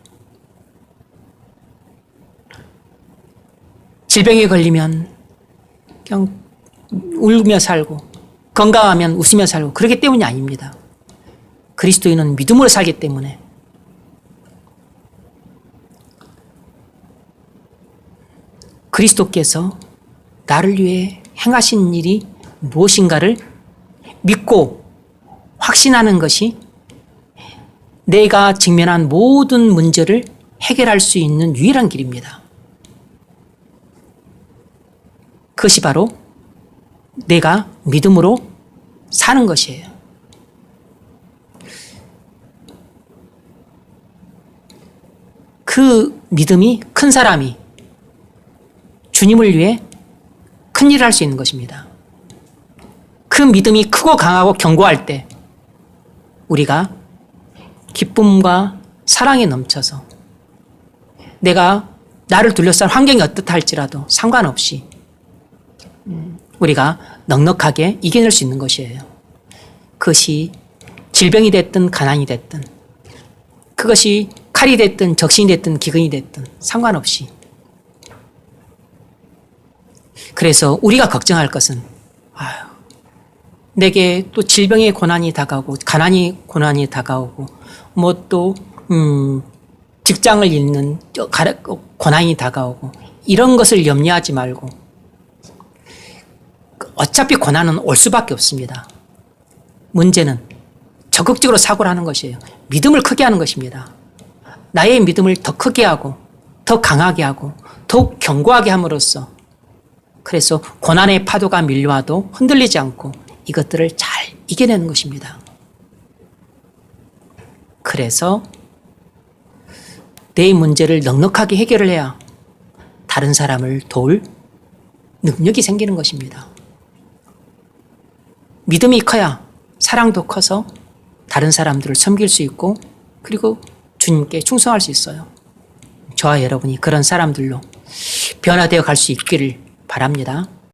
질병에 걸리면 그냥 울며 살고 건강하면 웃으며 살고 그렇기 때문이 아닙니다. 그리스도인은 믿음으로 살기 때문에 그리스도께서 나를 위해 행하신 일이 무엇인가를 믿고 확신하는 것이 내가 직면한 모든 문제를 해결할 수 있는 유일한 길입니다. 그것이 바로 내가 믿음으로 사는 것이에요. 그 믿음이 큰 사람이 주님을 위해 큰 일을 할 수 있는 것입니다. 그 믿음이 크고 강하고 견고할 때 우리가 기쁨과 사랑에 넘쳐서 내가 나를 둘러싼 환경이 어떻다 할지라도 상관없이 우리가 넉넉하게 이겨낼 수 있는 것이에요. 그것이 질병이 됐든 가난이 됐든 그것이 칼이 됐든 적신이 됐든 기근이 됐든 상관없이 그래서 우리가 걱정할 것은 내게 또 질병의 고난이 다가오고 가난이 고난이 다가오고 뭐 또 직장을 잃는 고난이 다가오고 이런 것을 염려하지 말고 어차피 고난은 올 수밖에 없습니다. 문제는 적극적으로 사고를 하는 것이에요. 믿음을 크게 하는 것입니다. 나의 믿음을 더 크게 하고 더 강하게 하고 더욱 견고하게 함으로써 그래서 고난의 파도가 밀려와도 흔들리지 않고 이것들을 잘 이겨내는 것입니다. 그래서 내 문제를 넉넉하게 해결을 해야 다른 사람을 도울 능력이 생기는 것입니다. 믿음이 커야 사랑도 커서 다른 사람들을 섬길 수 있고 그리고 주님께 충성할 수 있어요. 저와 여러분이 그런 사람들로 변화되어 갈 수 있기를 바랍니다.